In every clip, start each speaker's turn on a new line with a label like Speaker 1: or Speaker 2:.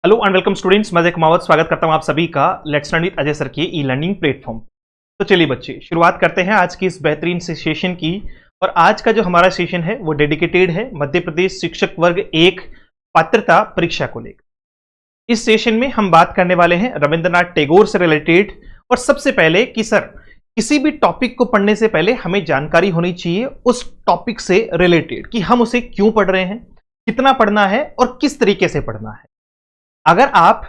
Speaker 1: Hello and welcome students, मैं अजय कुमावत स्वागत करता हूं आप सभी का let's learn with Ajay sir के ई लर्निंग प्लेटफॉर्म। तो चलिए बच्चे, शुरुआत करते हैं आज की इस बेहतरीन से सेशन की। और आज का जो हमारा सेशन है वो डेडिकेटेड है मध्य प्रदेश शिक्षक वर्ग 1 पात्रता परीक्षा को लेकर। इस सेशन में हम बात करने वाले हैं रविंद्रनाथ टैगोर से रिलेटेड। और सबसे पहले कि सर किसी भी टॉपिक को पढ़ने से पहले हमें जानकारी होनी चाहिए उस टॉपिक से रिलेटेड कि हम उसे क्यों पढ़ रहे हैं, कितना पढ़ना है और किस तरीके से पढ़ना है। अगर आप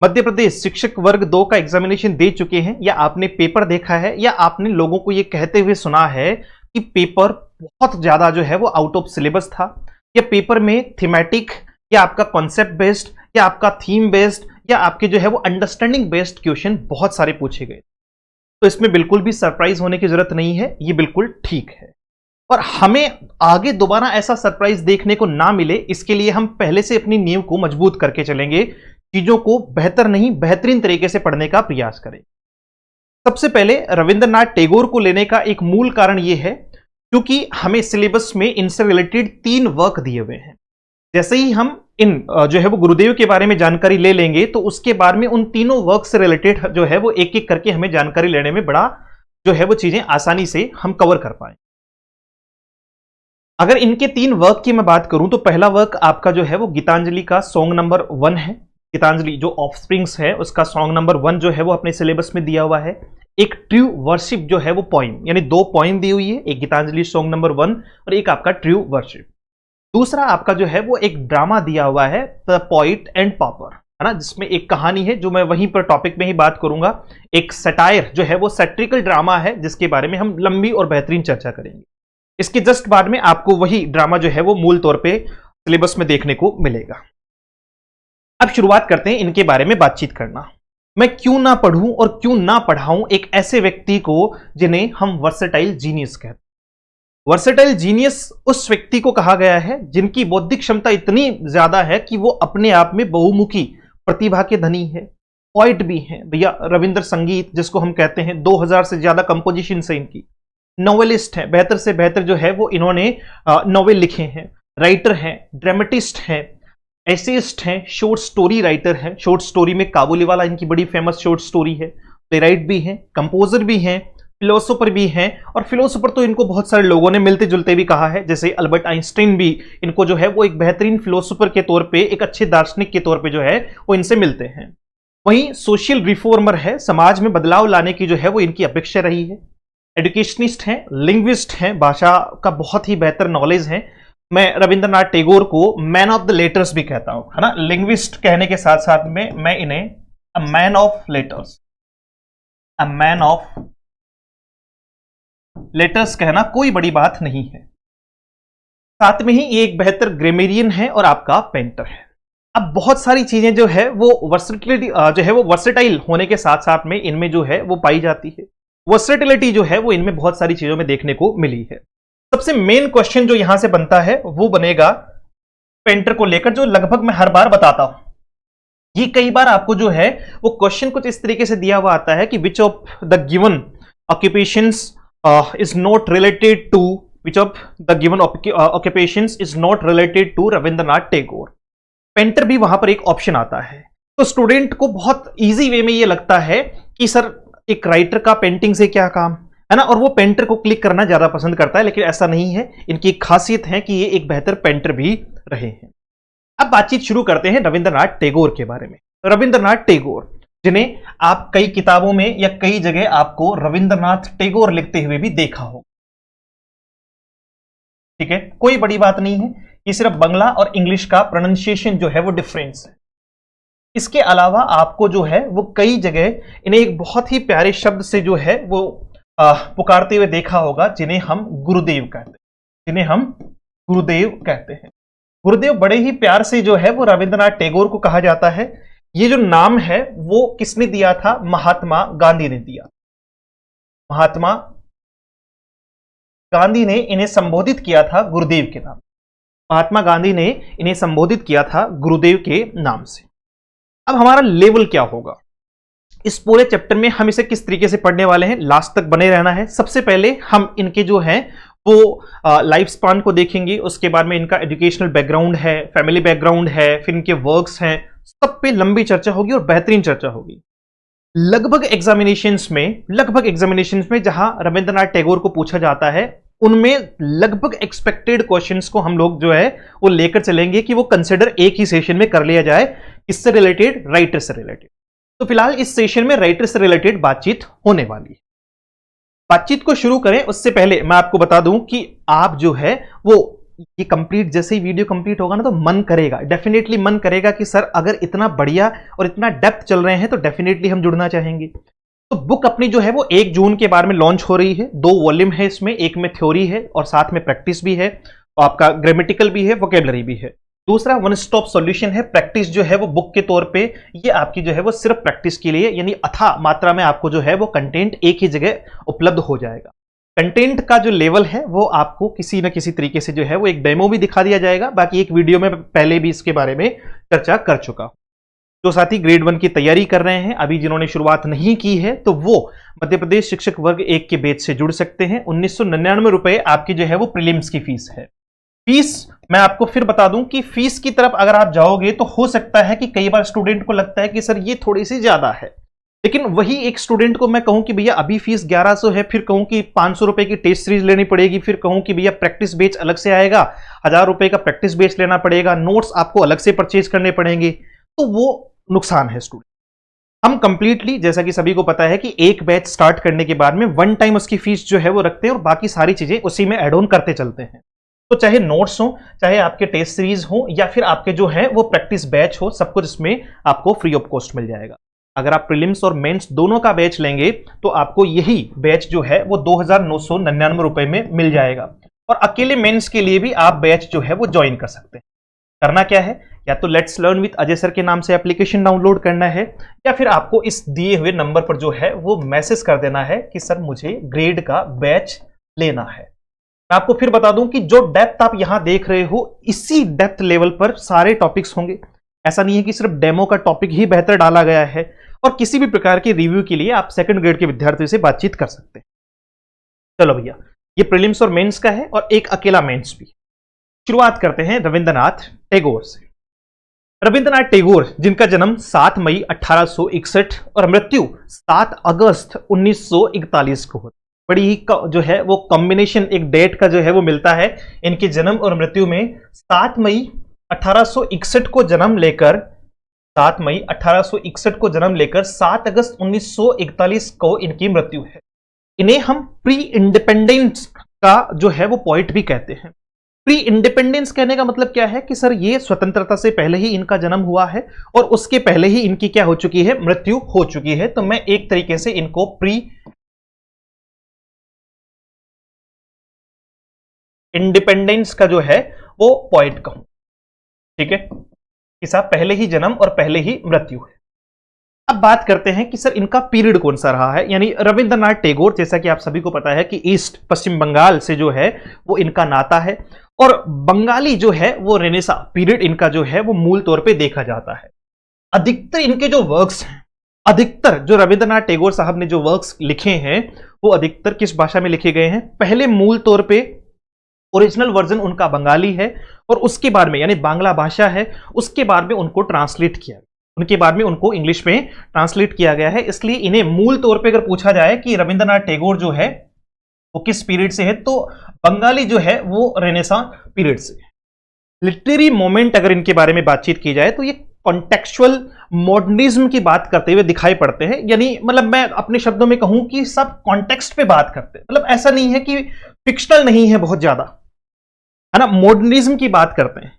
Speaker 1: मध्य प्रदेश शिक्षक वर्ग 2 का एग्जामिनेशन दे चुके हैं या आपने पेपर देखा है या आपने लोगों को यह कहते हुए सुना है कि पेपर बहुत ज्यादा जो है वो आउट ऑफ सिलेबस था, या पेपर में थीमेटिक या आपका कॉन्सेप्ट बेस्ड या आपका थीम बेस्ड या आपके जो है वो अंडरस्टैंडिंग बेस्ड क्वेश्चन बहुत सारे पूछे गए, तो इसमें बिल्कुल भी सरप्राइज होने की जरूरत नहीं है, ये बिल्कुल ठीक है। और हमें आगे दोबारा ऐसा सरप्राइज देखने को ना मिले, इसके लिए हम पहले से अपनी नींव को मजबूत करके चलेंगे, चीजों को बेहतर नहीं बेहतरीन तरीके से पढ़ने का प्रयास करें। सबसे पहले रविंद्रनाथ टैगोर को लेने का एक मूल कारण यह है क्योंकि हमें सिलेबस में इनसे रिलेटेड 3 वर्क दिए हुए हैं। जैसे ही हम इन जो है वो गुरुदेव के बारे में जानकारी ले लेंगे तो उसके बाद में उन तीनों वर्क से रिलेटेड जो है वो एक एक करके हमें जानकारी लेने में बड़ा जो है वो चीजें आसानी से हम कवर कर पाए। अगर इनके 3 वर्क की मैं बात करूं तो पहला वर्क आपका जो है वो गीतांजलि का सॉन्ग नंबर 1 है। गीतांजलि जो ऑफस्प्रिंग्स है उसका सॉन्ग नंबर 1 जो है वो अपने सिलेबस में दिया हुआ है। एक ट्रू वर्शिप जो है वो पोइम, यानी 2 पोइम दी हुई है, एक गीतांजलि सॉन्ग नंबर 1 और एक आपका ट्रू वर्शिप। दूसरा आपका जो है वो एक ड्रामा दिया हुआ है द पॉइट एंड पापर, है ना, जिसमें एक कहानी है जो मैं वहीं पर टॉपिक में ही बात करूंगा। एक सटायर जो है वो सैटिरिकल ड्रामा है जिसके बारे में हम लंबी और बेहतरीन चर्चा करेंगे। इसके जस्ट बाद में आपको वही ड्रामा जो है वो मूल तौर पे सिलेबस में देखने को मिलेगा। अब शुरुआत करते हैं इनके बारे में बातचीत करना। मैं क्यों ना पढ़ूं और क्यों ना पढ़ाऊं एक ऐसे व्यक्ति को जिन्हें हम वर्सेटाइल जीनियस कहते हैं। वर्सेटाइल जीनियस उस व्यक्ति को कहा गया है जिनकी बौद्धिक क्षमता इतनी ज्यादा है कि वो अपने आप में बहुमुखी प्रतिभा के धनी है, पोइट भी हैं भैया, रविंद्र संगीत जिसको हम कहते हैं, 2000 से ज्यादा कंपोजिशन है इनकी। नॉवेलिस्ट हैं, बेहतर से बेहतर जो है वो इन्होंने नॉवेल लिखे हैं। राइटर हैं, ड्रामेटिस्ट हैं, एसेइस्ट हैं, शॉर्ट स्टोरी राइटर हैं। शॉर्ट स्टोरी में काबुलीवाला इनकी बड़ी फेमस शॉर्ट स्टोरी है। प्लेराइट भी हैं, कंपोजर भी हैं, फिलोसोफर भी हैं। और फिलोसोफर तो इनको बहुत सारे लोगों ने मिलते जुलते भी कहा है, जैसे अल्बर्ट आइंस्टाइन भी इनको जो है वो एक बेहतरीन फिलोसोफर के तौर पे, एक अच्छे दार्शनिक के तौर पे जो है वो इनसे मिलते हैं। वहीं सोशल रिफॉर्मर है, समाज में बदलाव लाने की जो है वो इनकी अपेक्षा रही है। एजुकेशनिस्ट हैं, लिंग्विस्ट हैं, भाषा का बहुत ही बेहतर नॉलेज है। मैं रविंद्रनाथ टैगोर को मैन ऑफ द लेटर्स भी कहता हूं, है ना। लिंग्विस्ट कहने के साथ साथ में मैं इन्हें a man of letters, a man of letters कहना कोई बड़ी बात नहीं है। साथ में ही ये एक बेहतर ग्रामेरियन है और आपका पेंटर है। अब बहुत सारी चीजें जो है वो वर्सेटिलिटी जो है वो वर्सेटाइल होने के साथ साथ में इनमें जो है वो पाई जाती है। वर्सेटिलिटी जो है वो इनमें बहुत सारी चीजों में देखने को मिली है। सबसे मेन क्वेश्चन जो यहां से बनता है वो बनेगा पेंटर को लेकर, जो लगभग मैं हर बार बताता हूं। ये कई बार आपको जो है वो क्वेश्चन कुछ इस तरीके से दिया हुआ आता है कि which of the given occupations is not related to, which of the given occupations is not related to Rabindranath Tagore. Painter भी वहां पर एक ऑप्शन आता है। तो स्टूडेंट को बहुत इजी वे में ये लगता है कि सर एक राइटर का पेंटिंग से क्या काम, है ना, और वो पेंटर को क्लिक करना ज्यादा पसंद करता है। लेकिन ऐसा नहीं है, इनकी एक खासियत है कि ये एक बेहतर पेंटर भी रहे हैं। अब बातचीत शुरू करते हैं रविंद्रनाथ टैगोर के बारे में। रविंद्रनाथ टैगोर जिन्हें आप कई किताबों में या कई जगह आपको रविंद्रनाथ टैगोर लिखते हुए भी देखा हो, ठीक है, कोई बड़ी बात नहीं है। ये सिर्फ बांग्ला और इंग्लिश का प्रोनाउंसिएशन जो है वो डिफरेंस है। इसके अलावा आपको जो है वो कई जगह इन्हें एक बहुत ही प्यारे शब्द से जो है वो पुकारते हुए देखा होगा, जिन्हें हम गुरुदेव कहते हैं, जिन्हें हम गुरुदेव कहते हैं। गुरुदेव बड़े ही प्यार से जो है वो रविंद्रनाथ टैगोर को कहा जाता है। ये जो नाम है वो किसने दिया था? महात्मा गांधी ने दिया। महात्मा गांधी ने इन्हें संबोधित किया था गुरुदेव के नाम। महात्मा गांधी ने इन्हें संबोधित किया था गुरुदेव के नाम से। अब हमारा लेवल क्या होगा? इस पूरे चैप्टर में हम इसे किस तरीके से पढ़ने वाले हैं, लास्ट तक बने रहना है। सबसे पहले हम इनके जो है वो लाइफ स्पान को देखेंगे, उसके बाद में इनका एजुकेशनल बैकग्राउंड है, फैमिली बैकग्राउंड है, फिर इनके वर्क्स हैं, सब पे लंबी चर्चा होगी और बेहतरीन चर्चा होगी। लगभग एग्जामिनेशंस में जहां रविंद्रनाथ टैगोर को पूछा जाता है, उनमें लगभग एक्सपेक्टेड क्वेश्चंस को हम लोग जो है वो लेकर चलेंगे कि वो कंसिडर एक ही सेशन में कर लिया जाए। किससे रिलेटेड? राइटर से रिलेटेड। तो फिलहाल इस सेशन में राइटर से रिलेटेड बातचीत होने वाली है। बातचीत को शुरू करें उससे पहले मैं आपको बता दूं कि आप जो है वो ये कंप्लीट, जैसे ही वीडियो कंप्लीट होगा ना, तो मन करेगा, डेफिनेटली मन करेगा कि सर अगर इतना बढ़िया और इतना डेप्थ चल रहे हैं तो डेफिनेटली हम जुड़ना चाहेंगे। तो बुक अपनी जो है वो 1 जून के बारे में लॉन्च हो रही है। 2 वॉल्यूम है इसमें, एक में थ्योरी है और साथ में प्रैक्टिस भी है, और आपका ग्रामेटिकल भी है, वोकेबलरी भी है। दूसरा वन स्टॉप सॉल्यूशन है। प्रैक्टिस जो है वो बुक के तौर पे ये आपकी जो है वो सिर्फ प्रैक्टिस के लिए, यानी अथाह मात्रा में आपको जो है वो कंटेंट एक ही जगह उपलब्ध हो जाएगा। कंटेंट का जो लेवल है वो आपको किसी न किसी तरीके से जो है वो एक डेमो भी दिखा दिया जाएगा। बाकी एक वीडियो में पहले भी इसके बारे में चर्चा कर चुका हूं। जो साथी ग्रेड 1 की तैयारी कर रहे हैं, अभी जिन्होंने शुरुआत नहीं की है, तो वो मध्य प्रदेश शिक्षक वर्ग 1 के बैच से जुड़ सकते हैं। 1999 रुपए आपकी जो है वो प्रीलिम्स की फीस है। फीस मैं आपको फिर बता दूं कि फीस की तरफ अगर आप जाओगे तो हो सकता है कि कई बार स्टूडेंट को लगता है कि सर ये थोड़ी सी ज्यादा है, लेकिन वही एक स्टूडेंट को मैं कहूं कि भैया अभी फीस 1100 है, फिर कहूं कि 500 रुपए की टेस्ट सीरीज लेनी पड़ेगी, फिर कहूं कि भैया प्रैक्टिस बेच अलग से आएगा, 1000 रुपए का प्रैक्टिस बेच लेना पड़ेगा, नोट्स आपको अलग से परचेज करने पड़ेंगे, तो वो नुकसान है स्टूडेंट। हम कंप्लीटली, जैसा कि सभी को पता है कि एक बैच स्टार्ट करने के बाद में वन टाइम उसकी फीस जो है वो रखते हैं और बाकी सारी चीजें उसी में एड ऑन करते चलते हैं। तो चाहे नोट्स हो, चाहे आपके टेस्ट सीरीज हो, या फिर आपके जो है वो प्रैक्टिस बैच हो, सब कुछ इसमें आपको फ्री ऑफ कॉस्ट मिल जाएगा। अगर आप प्रीलिम्स और मेंस दोनों का बैच लेंगे तो आपको यही बैच जो है वो 2999 रुपए में मिल जाएगा। और अकेले मेंस के लिए भी आप बैच जो है वो ज्वाइन कर सकते हैं। करना क्या है, या तो let's learn with Ajay sir के नाम से एप्लीकेशन डाउनलोड करना है, या फिर आपको इस दिए हुए नंबर पर जो है वो मैसेज कर देना है कि सर मुझे ग्रेड का बैच लेना है। मैं आपको फिर बता दूं कि जो डेप्थ आप यहां देख रहे हो, इसी डेप्थ लेवल पर सारे टॉपिक्स होंगे। ऐसा नहीं है कि सिर्फ डेमो का टॉपिक ही बेहतर डाला गया है, और किसी भी प्रकार के रिव्यू के लिए आप सेकंड ग्रेड के विद्यार्थियों से बातचीत कर सकते हैं। चलो भैया, ये प्रीलिम्स और मेंस का है और एक अकेला मेंस भी। शुरुआत करते हैं रविंद्रनाथ टैगोर से। रविंद्रनाथ टैगोर, जिनका जन्म 7 मई 1861 और मृत्यु 7 अगस्त 1941 को होती, बड़ी ही जो है वो कॉम्बिनेशन एक डेट का जो है वो मिलता है इनके जन्म और मृत्यु में। 7 मई 1861 को जन्म लेकर 7 मई 1861 को जन्म लेकर 7 अगस्त 1941 को इनकी मृत्यु है। इन्हें हम प्री इंडिपेंडेंस का जो है वो पॉइंट भी कहते हैं। प्री इंडिपेंडेंस कहने का मतलब क्या है कि सर ये स्वतंत्रता से पहले ही इनका जन्म हुआ है और उसके पहले ही इनकी क्या हो चुकी है, मृत्यु हो चुकी है। तो मैं एक तरीके से इनको प्री इंडिपेंडेंस का जो है वो पॉइंट कहूं, ठीक है, कि साहब पहले ही जन्म और पहले ही मृत्यु है। अब बात करते हैं कि सर इनका पीरियड कौन सा रहा है। यानी रविंद्रनाथ टैगोर, जैसा कि आप सभी को पता है कि ईस्ट पश्चिम बंगाल से जो है वो इनका नाता है, और बंगाली जो है वो रेनेसा पीरियड इनका जो है वो मूल तौर पे देखा जाता है। अधिकतर इनके जो वर्क्स हैं, अधिकतर जो रविंद्रनाथ टैगोर साहब ने जो वर्क्स लिखे हैं वो अधिकतर किस भाषा में लिखे गए हैं? पहले मूल तौर पे ओरिजिनल वर्जन उनका बंगाली है, और उसके बाद में यानी बांग्ला भाषा है, उसके बाद में उनको ट्रांसलेट किया, उनके बाद में उनको इंग्लिश में ट्रांसलेट किया गया है। इसलिए इन्हें मूल तौर पे अगर पूछा जाए कि रविंद्रनाथ टैगोर जो है वो किस पीरियड से है, तो बंगाली जो है वो रेनेसां पीरियड से। लिटरेरी मोमेंट अगर इनके बारे में बातचीत की जाए तो ये कॉन्टेक्चुअल मॉडर्निज्म की बात करते हुए दिखाई पड़ते हैं। यानी मतलब मैं अपने शब्दों में कहूं कि सब कॉन्टेक्स्ट पे बात करते हैं, मतलब ऐसा नहीं है कि फिक्शनल नहीं है बहुत ज्यादा, है ना, मॉडर्निज्म की बात करते हैं।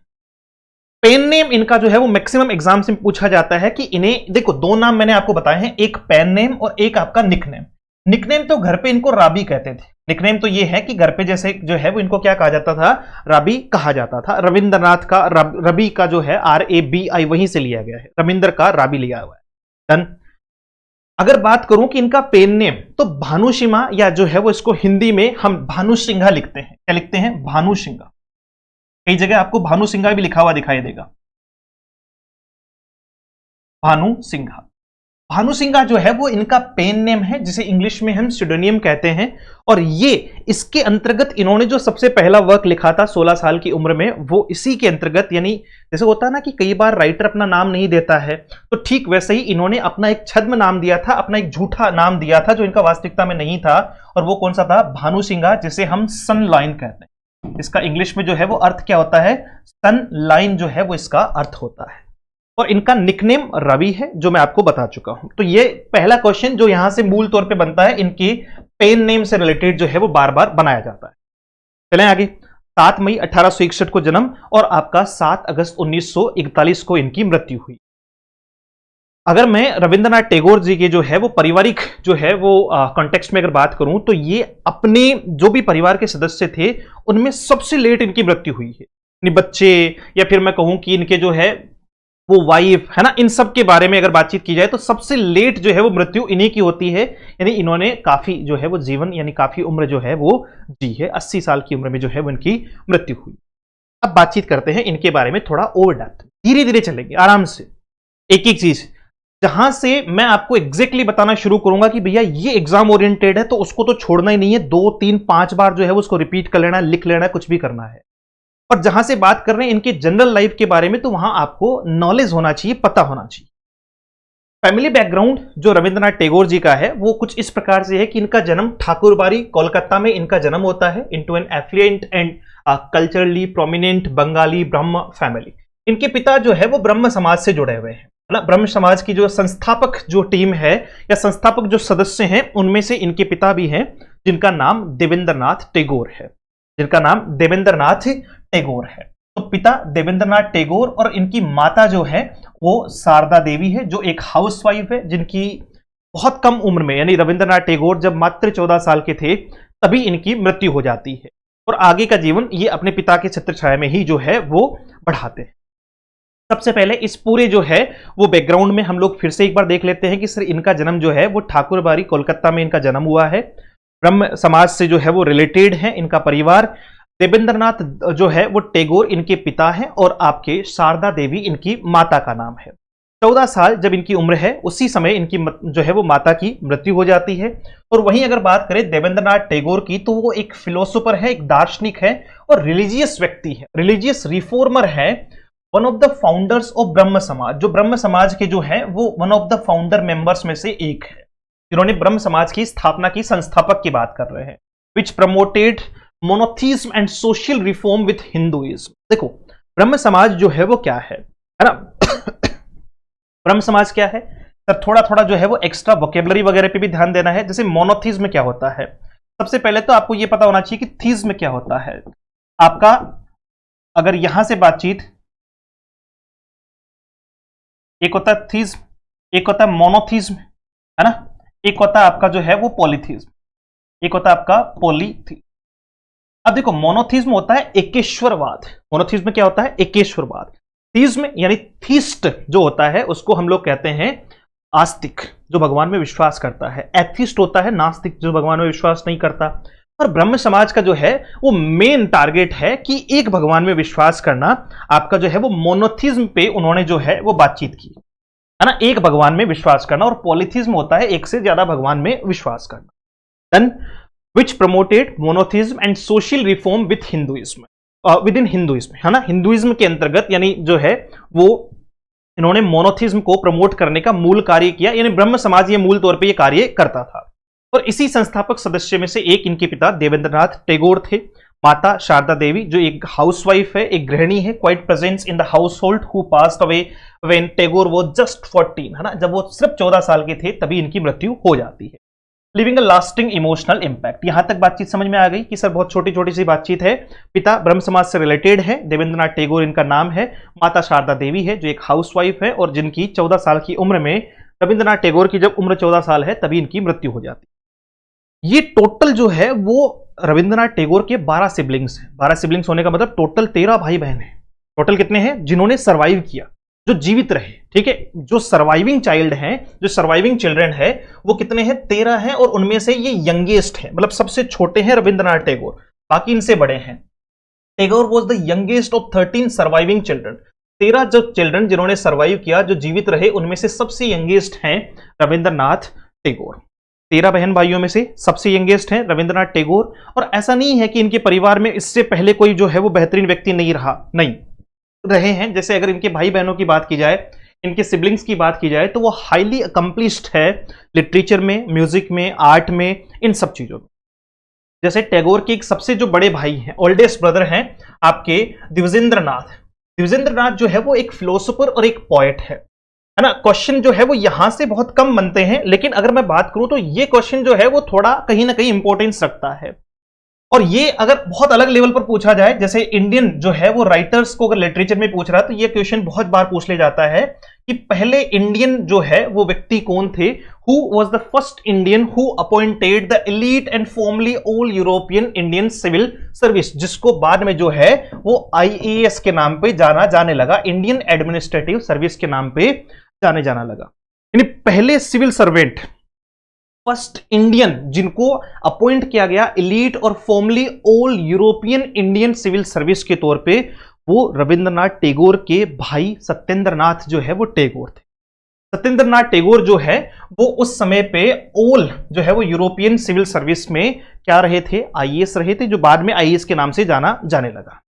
Speaker 1: पेन नेम इनका जो है वो मैक्सिमम एग्जाम से पूछा जाता है कि इन्हें, देखो 2 नाम मैंने आपको बताए हैं, एक पेन नेम और एक आपका निकनेम। निकनेम तो घर पे इनको राबी कहते थे। निकनेम तो ये है कि घर पे जैसे जो है वो इनको क्या कहा जाता था, राबी कहा जाता था। रविंद्रनाथ का रवि का जो है RABI वहीं से लिया गया है, रविंद्र का राबी लिया हुआ है। डन। अगर बात करूं कि इनका पेन नेम, तो भानुशिमा, या जो है वो इसको हिंदी में हम भानुसिंघा लिखते हैं। क्या लिखते हैं? भानुसिंघा। कई जगह आपको भानुसिंघा भी लिखा हुआ दिखाई देगा, भानुसिंघा। भानु सिंघा जो है वो इनका पेन नेम है, जिसे इंग्लिश में हम स्यूडोनियम कहते हैं। और ये इसके अंतर्गत इन्होंने जो सबसे पहला वर्क लिखा था 16 साल की उम्र में, वो इसी के अंतर्गत, यानी जैसे होता है ना कि कई बार राइटर अपना नाम नहीं देता है, तो ठीक वैसे ही इन्होंने अपना एक छद्म नाम दिया था, अपना एक झूठा नाम दिया था जो इनका वास्तविकता में नहीं था। और वो कौन सा था? भानु सिंघा, जिसे हम सनलाइन कहते हैं। इसका इंग्लिश में जो है वो अर्थ क्या होता है? सनलाइन जो है वो इसका अर्थ होता है। और इनका निकनेम रवि है, जो मैं आपको बता चुका हूं। तो ये पहला क्वेश्चन जो यहां से मूल तौर पे बनता है, इनकी पेन नेम से रिलेटेड जो है वो बार बार बनाया जाता है। चलें आगे। 7 मई 1861 को जन्म और आपका 7 अगस्त 1941 को इनकी मृत्यु हुई। अगर मैं रविंद्रनाथ टैगोर जी के जो है वो पारिवारिक जो है वो कॉन्टेक्स्ट में अगर बात करूं, तो ये अपने जो भी परिवार के सदस्य थे उनमें सबसे लेट इनकी मृत्यु हुई है। यानी बच्चे, या फिर मैं कहूं कि इनके जो है वो वाइफ है ना, इन सब के बारे में अगर बातचीत की जाए तो सबसे लेट जो है वो मृत्यु इन्हीं की होती है। यानी इन्होंने काफी जो है वो जीवन, यानी काफी उम्र जो है वो जी है। 80 साल की उम्र में जो है वो इनकी मृत्यु हुई। अब बातचीत करते हैं इनके बारे में थोड़ा ओवर डेप्थ, धीरे धीरे चलेंगे आराम से, एक एक चीज। जहां से मैं आपको एग्जैक्टली बताना शुरू करूंगा कि भैया ये एग्जाम ओरिएंटेड है, तो उसको तो छोड़ना ही नहीं है, 2 3 5 बार जो है वो उसको रिपीट कर लेना, लिख लेना, कुछ भी करना है। और जहां से बात कर रहे हैं इनके जनरल लाइफ के बारे में, तो वहां आपको नॉलेज होना चाहिए, पता होना चाहिए। फैमिली बैकग्राउंड जो रविंद्रनाथ टैगोर जी का है वो कुछ इस प्रकार से है कि इनका जन्म ठाकुरबाड़ी कोलकाता में इनका जन्म होता है, into an affluent and culturally prominent Bengali Brahmo family. इनके पिता जो है वो ब्रह्म समाज से जुड़े हुए हैं ना। ब्रह्म समाज की जो संस्थापक जो टीम है या संस्थापक जो सदस्य हैं, उनमें से इनके पिता भी हैं, जिनका नाम देवेंद्रनाथ टैगोर है, जिनका नाम देवेंद्रनाथ टैगोर है। तो पिता देवेंद्रनाथ टैगोर और इनकी माता जो है वो शारदा देवी है, जो एक हाउसवाइफ है, जिनकी बहुत कम उम्र में, यानी रविंद्रनाथ टैगोर जब मात्र 14 साल के थे तभी इनकी मृत्यु हो जाती है। और आगे का जीवन ये अपने पिता के छत्रछाया में ही जो है वो बढ़ाते हैं। सबसे पहले इस पूरे जो है वो बैकग्राउंड में हम लोग फिर से एक बार देख लेते हैं कि सर इनका जन्म जो है वो ठाकुरबाड़ी कोलकाता में इनका जन्म हुआ है। ब्रह्म समाज से जो है वो रिलेटेड है इनका परिवार। देवेंद्रनाथ जो है वो टैगोर इनके पिता हैं और आपके शारदा देवी इनकी माता का नाम है। 14 साल जब इनकी उम्र है उसी समय इनकी जो है वो माता की मृत्यु हो जाती है। और वहीं अगर बात करें देवेंद्रनाथ टैगोर की, तो वो एक फिलोसोफर है, एक दार्शनिक है और रिलीजियस व्यक्ति है, रिलीजियस रिफॉर्मर है, one of the founders of ब्रह्म समाज। जो ब्रह्म समाज के जो है वो one of the founder members में से एक है, जिन्होंने ब्रह्म समाज की स्थापना की, संस्थापक की बात कर रहे हैं। Which promoted monotheism and social reform with Hinduism. देखो ब्रह्म समाज जो है वो क्या है ना ब्रह्म समाज क्या है सर, थोड़ा थोड़ा जो है वो एक्स्ट्रा वोकेबलरी वगैरह पे भी ध्यान देना है। जैसे मोनोथीज्म क्या होता है, सबसे पहले तो आपको ये पता होना चाहिए कि थीज्म क्या होता है। आपका अगर यहां से बातचीत, एक होता है थीज्म, एक होता है मोनोथीज्म, है ना, एक होता है आपका जो है वो पॉलीथीज्म, एक होता है आपका पॉलीथीज्म। अब देखो मोनोथीज्म होता है एकेश्वरवाद। मोनोथीज्म क्या होता है? एकेश्वरवाद। थीज्म यानी थीस्ट जो होता है उसको हम लोग कहते हैं आस्तिक, जो भगवान में विश्वास करता है। एथिस्ट होता है नास्तिक, जो भगवान में विश्वास नहीं करता। और ब्रह्म समाज का जो है वो मेन टारगेट है कि एक भगवान में विश्वास करना। आपका जो है वो मोनोथीज्म पे उन्होंने जो है वो बातचीत की, है ना, एक भगवान में विश्वास करना। और पॉलीथीज्म होता है एक से ज्यादा भगवान में विश्वास करना। Then which promoted monotheism and social reform with Hinduism, within Hinduism, है ना, हिंदुइज्म के अंतर्गत, यानी जो है वो इन्होंने मोनोथिज्म को प्रमोट करने का मूल कार्य किया। यानी ब्रह्म समाज ये मूल तौर पे ये कार्य करता था। और इसी संस्थापक सदस्य में से एक इनके पिता देवेंद्रनाथ टैगोर थे। माता शारदा देवी जो एक हाउसवाइफ है, एक गृहिणी है, quite presence in the house hold, who passed away when Tagore was just 14, है ना, जब वो सिर्फ 14 साल के थे तभी इनकी मृत्यु हो जाती है। Living a lasting emotional impact. यहां तक बातचीत समझ में आ गई कि सर बहुत छोटी छोटी सी बातचीत है। पिता ब्रह्म समाज से रिलेटेड है, देवेंद्रनाथ टैगोर इनका नाम है। माता शारदा देवी है जो एक हाउसवाइफ है और जिनकी 14 साल की उम्र में, रविंद्रनाथ टैगोर की जब उम्र 14 साल है तभी इनकी मृत्यु हो जाती है। ये टोटल जो है वो रविंद्रनाथ टैगोर के 12 सिबलिंग्स हैं। 12 सिबलिंग्स होने का मतलब टोटल 13 भाई बहन हैं। टोटल कितने हैं जिन्होंने सर्वाइव किया, जो जीवित रहे, ठीक है। जो सर्वाइविंग चाइल्ड हैं, जो सर्वाइविंग चिल्ड्रन है वो कितने हैं? 13 हैं। और उनमें से ये यंगेस्ट है, मतलब सबसे छोटे हैं रविंद्रनाथ टैगोर, बाकी इनसे बड़े हैं। Tagore was the youngest of 13 surviving children. 13 जो चिल्ड्रन जिन्होंने सर्वाइव किया, जो जीवित रहे, उनमें से सबसे यंगेस्ट हैं रविंद्रनाथ टैगोर। 13 बहन भाइयों में से सबसे यंगेस्ट हैं रविंद्रनाथ टैगोर। और ऐसा नहीं है कि इनके परिवार में इससे पहले कोई जो है वो बेहतरीन व्यक्ति नहीं रहा, नहीं रहे हैं। जैसे अगर इनके भाई बहनों की बात की जाए, इनके सिबलिंग्स की बात की जाए, तो वो हाईली अकम्प्लिश्ड है लिटरेचर में, म्यूजिक में, आर्ट में, इन सब चीजों में। जैसे टैगोर के एक सबसे जो बड़े भाई हैं, ओल्डेस्ट ब्रदर हैं आपके द्विजेंद्रनाथ। द्विजेंद्रनाथ जो है वो एक फिलोसोफर और एक पोएट है ना। क्वेश्चन जो है वो यहां से बहुत कम बनते हैं, लेकिन अगर मैं बात करूं तो ये क्वेश्चन जो है वो थोड़ा कहीं ना कहीं इंपॉर्टेंस रखता है। और ये अगर बहुत अलग लेवल पर पूछा जाए, जैसे इंडियन जो है वो राइटर्स को अगर लिटरेचर में पूछ रहा है, तो ये क्वेश्चन बहुत बार पूछ ले जाता है कि पहले इंडियन जो है वो व्यक्ति कौन थे, who was the first Indian who appointed the elite and formally all European Indian civil service, जिसको बाद में जो है वो IAS के नाम पे जाना जाने लगा, इंडियन एडमिनिस्ट्रेटिव सर्विस के नाम पे जाने जाना लगा। यानी पहले सिविल सर्वेंट, फर्स्ट इंडियन जिनको अपॉइंट किया गया एलीट और formally all European Indian civil service के तौर पे, वो रविंद्रनाथ टैगोर के भाई सत्येंद्रनाथ जो है वो टैगोर थे। सत्येंद्रनाथ टैगोर जो है वो उस समय पे ऑल जो है वो यूरोपियन सिविल सर्विस में क्या रहे थे, IAS रहे थे, जो बाद में IAS के नाम से जाना जाने लगा।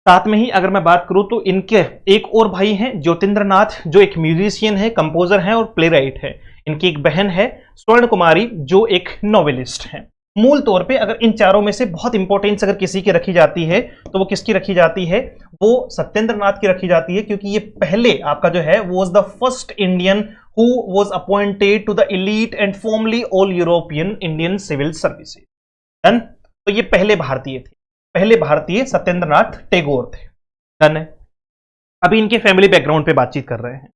Speaker 1: साथ में ही अगर मैं बात करूं तो इनके एक और भाई हैं ज्योतिंद्रनाथ, जो एक म्यूजिशियन है, कंपोजर हैं और प्ले राइट है। इनकी एक बहन है स्वर्ण कुमारी, जो एक नॉवेलिस्ट है। मूल तौर पे अगर इन चारों में से बहुत इंपॉर्टेंस अगर किसी की रखी जाती है तो वो किसकी रखी जाती है, वो सत्येंद्रनाथ की रखी जाती है, क्योंकि ये पहले आपका जो है वो the first Indian who was appointed to the elite and formally all European Indian civil services. Done. तो ये पहले भारतीय थे, पहले भारतीय सत्येंद्रनाथ टैगोर थे। डन है। अभी इनके फैमिली बैकग्राउंड पे बातचीत कर रहे हैं।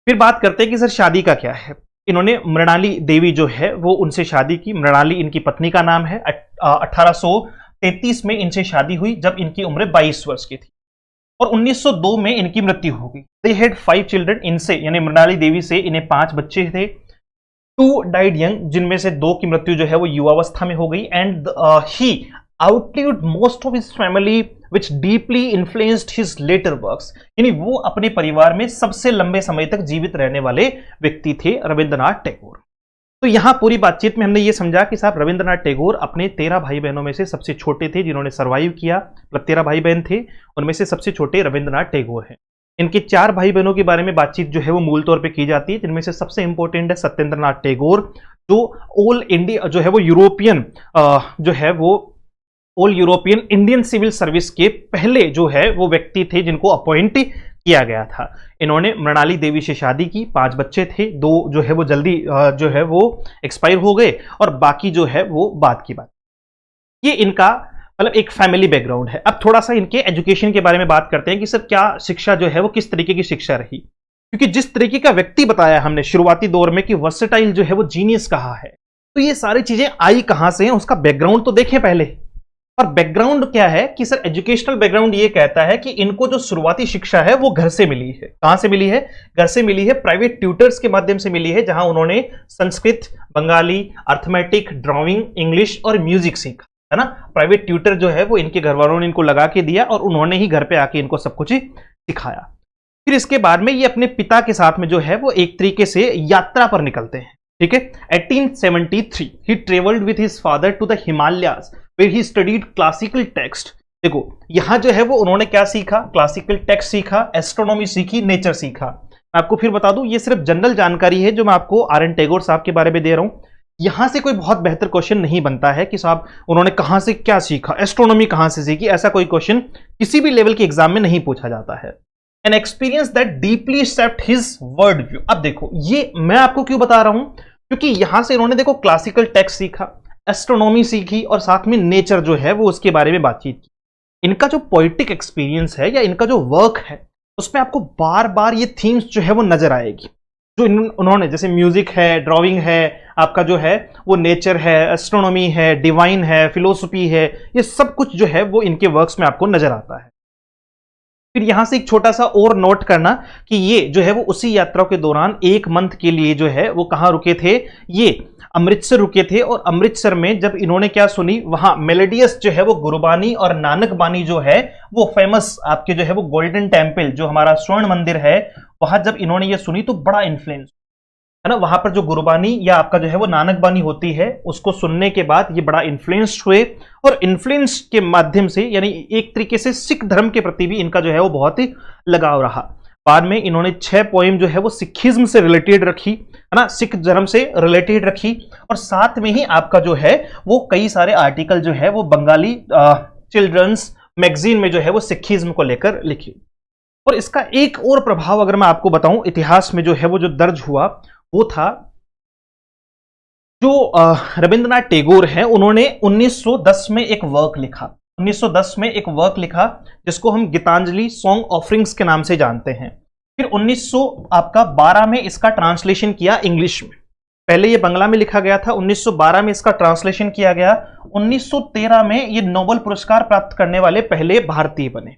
Speaker 1: फिर बात करते हैं कि सर शादी का क्या है। इन्होंने मृणाली देवी जो है वो उनसे शादी की। मृणाली इनकी पत्नी का नाम है। 1833 में इनसे शादी हुई जब इनकी उम्र 22 वर्ष की थी, और 1902 में इनकी मृत्यु हो गई। दे हैड 5 चिल्ड्रन, इनसे यानी मृणाली देवी से इन्हें 5 बच्चे थे। 2 डाइड यंग, जिनमें से 2 की मृत्यु जो है वो युवावस्था में हो गई। And he outlived most of his family which deeply influenced his later works। यानी वो अपने परिवार में सबसे लंबे समय तक जीवित रहने वाले व्यक्ति थे रविंद्रनाथ टैगोर। तो यहां पूरी बातचीत में हमने ये समझा कि साहब रविंद्रनाथ टैगोर अपने 13 भाई बहनों में से सबसे छोटे थे जिन्होंने सर्वाइव किया। मतलब 13 भाई बहन थे, उनमें से सबसे छोटे रविंद्रनाथ टैगोर हैं। इनके 4 भाई बहनों के बारे में बातचीत जो है वो मूल तौर पे की जाती है, जिनमें से सबसे इंपॉर्टेंट है सत्येंद्रनाथ टैगोर, जो ऑल इंडिया जो है वो यूरोपियन जो है वो all European Indian civil service के पहले जो है वो व्यक्ति थे जिनको अपॉइंट किया गया था। इन्होंने मृणाली देवी से शादी की, 5 बच्चे थे, 2 जो है वो जल्दी जो है वो एक्सपायर हो गए और बाकी जो है वो बाद की बात। ये इनका मतलब एक फैमिली बैकग्राउंड है। अब थोड़ा सा इनके एजुकेशन के बारे में बात करते हैं कि सर क्या शिक्षा जो है वो किस तरीके की शिक्षा रही, क्योंकि जिस तरीके का व्यक्ति बताया हमने शुरुआती दौर में कि वर्सेटाइल जो है वो जीनियस कहा है, तो ये सारी चीजें आई कहां से हैं, उसका बैकग्राउंड तो देखें पहले। और बैकग्राउंड क्या है कि सर एजुकेशनल बैकग्राउंड ये कहता है कि इनको जो शुरुआती शिक्षा है वो घर से मिली है। कहां से मिली है? घर से मिली है, प्राइवेट ट्यूटर्स के माध्यम से मिली है, जहां उन्होंने Sanskrit, Bengali, arithmetic, drawing, English और म्यूजिक सीखा, है ना। प्राइवेट ट्यूटर जो है वो इनके घर वालों ने इनको लगा के दिया और उन्होंने ही घर पे आके इनको सब कुछ सिखाया। फिर इसके बाद में ये अपने पिता के साथ में जो है वो एक तरीके से यात्रा पर निकलते हैं, ठीक है। 1873 ही travelled with his father to the Himalayas where he studied classical text। देखो यहां जो है वो उन्होंने क्या सीखा, क्लासिकल टेक्स्ट सीखा, एस्ट्रोनॉमी सीखी, नेचर सीखा। मैं आपको फिर बता दूं ये सिर्फ जनरल जानकारी है जो मैं आपको आर.एन. टैगोर साहब के बारे में दे रहा हूं। यहां से कोई बहुत बेहतर क्वेश्चन नहीं बनता है कि साहब उन्होंने कहां से क्या सीखा, एस्ट्रोनॉमी कहां से सीखी, ऐसा कोई क्वेश्चन किसी भी लेवल के एग्जाम में नहीं पूछा जाता है। An experience that deeply shaped his world view. अब देखो ये मैं आपको क्यों बता रहा हूं, क्योंकि यहां से इन्होंने देखो क्लासिकल टेक्स्ट सीखा, एस्ट्रोनॉमी सीखी और साथ में नेचर जो है वो उसके बारे में बातचीत की। इनका जो पोइटिक एक्सपीरियंस है या इनका जो वर्क है उसमें आपको बार बार ये थीम्स जो है वो नजर आएगी जो उन्होंने, जैसे म्यूजिक है, ड्राइंग है, आपका जो है वो नेचर है, एस्ट्रोनॉमी है, डिवाइन है, फिलोसफी है, ये सब कुछ जो है वो इनके वर्क्स में आपको नजर आता है। फिर यहां से एक छोटा सा और नोट करना कि ये जो है वो उसी यात्रा के दौरान एक मंथ के लिए जो है वो कहां रुके थे, ये अमृतसर रुके थे। और अमृतसर में जब इन्होंने क्या सुनी, वहां मेलोडियस जो है वो गुरबानी और नानक बानी जो है वो फेमस आपके जो है वो गोल्डन टेम्पल जो हमारा स्वर्ण मंदिर है, वहां जब इन्होंने ये सुनी तो बड़ा इन्फ्लुएंस है ना, वहां पर जो गुरबानी या आपका जो है वो नानक बानी होती है उसको सुनने के बाद ये बड़ा इन्फ्लुएंस्ड हुए। और इन्फ्लुएंस के माध्यम से यानी एक तरीके से सिख धर्म के प्रति भी इनका जो है वो बहुत ही लगाव रहा। बाद में इन्होंने 6 पोएम जो है वो सिखिज्म से रिलेटेड रखी है ना, सिख धर्म से रिलेटेड रखी। और साथ में ही आपका जो है वो कई सारे आर्टिकल जो है वो बंगाली चिल्ड्रंस मैगजीन में जो है वो सिखिज्म को लेकर लिखी। और इसका एक और प्रभाव अगर मैं आपको बताऊं इतिहास में जो है वो जो दर्ज हुआ वो था, जो रविंद्रनाथ टैगोर हैं उन्होंने 1910 में एक वर्क लिखा, 1910 में एक वर्क लिखा जिसको हम गीतांजलि सॉन्ग ऑफरिंग्स के नाम से जानते हैं। फिर 1912 में इसका ट्रांसलेशन किया इंग्लिश में, पहले ये बंगला में लिखा गया था, 1912 में इसका ट्रांसलेशन किया गया। 1913 में ये नोबेल पुरस्कार प्राप्त करने वाले पहले भारतीय बने,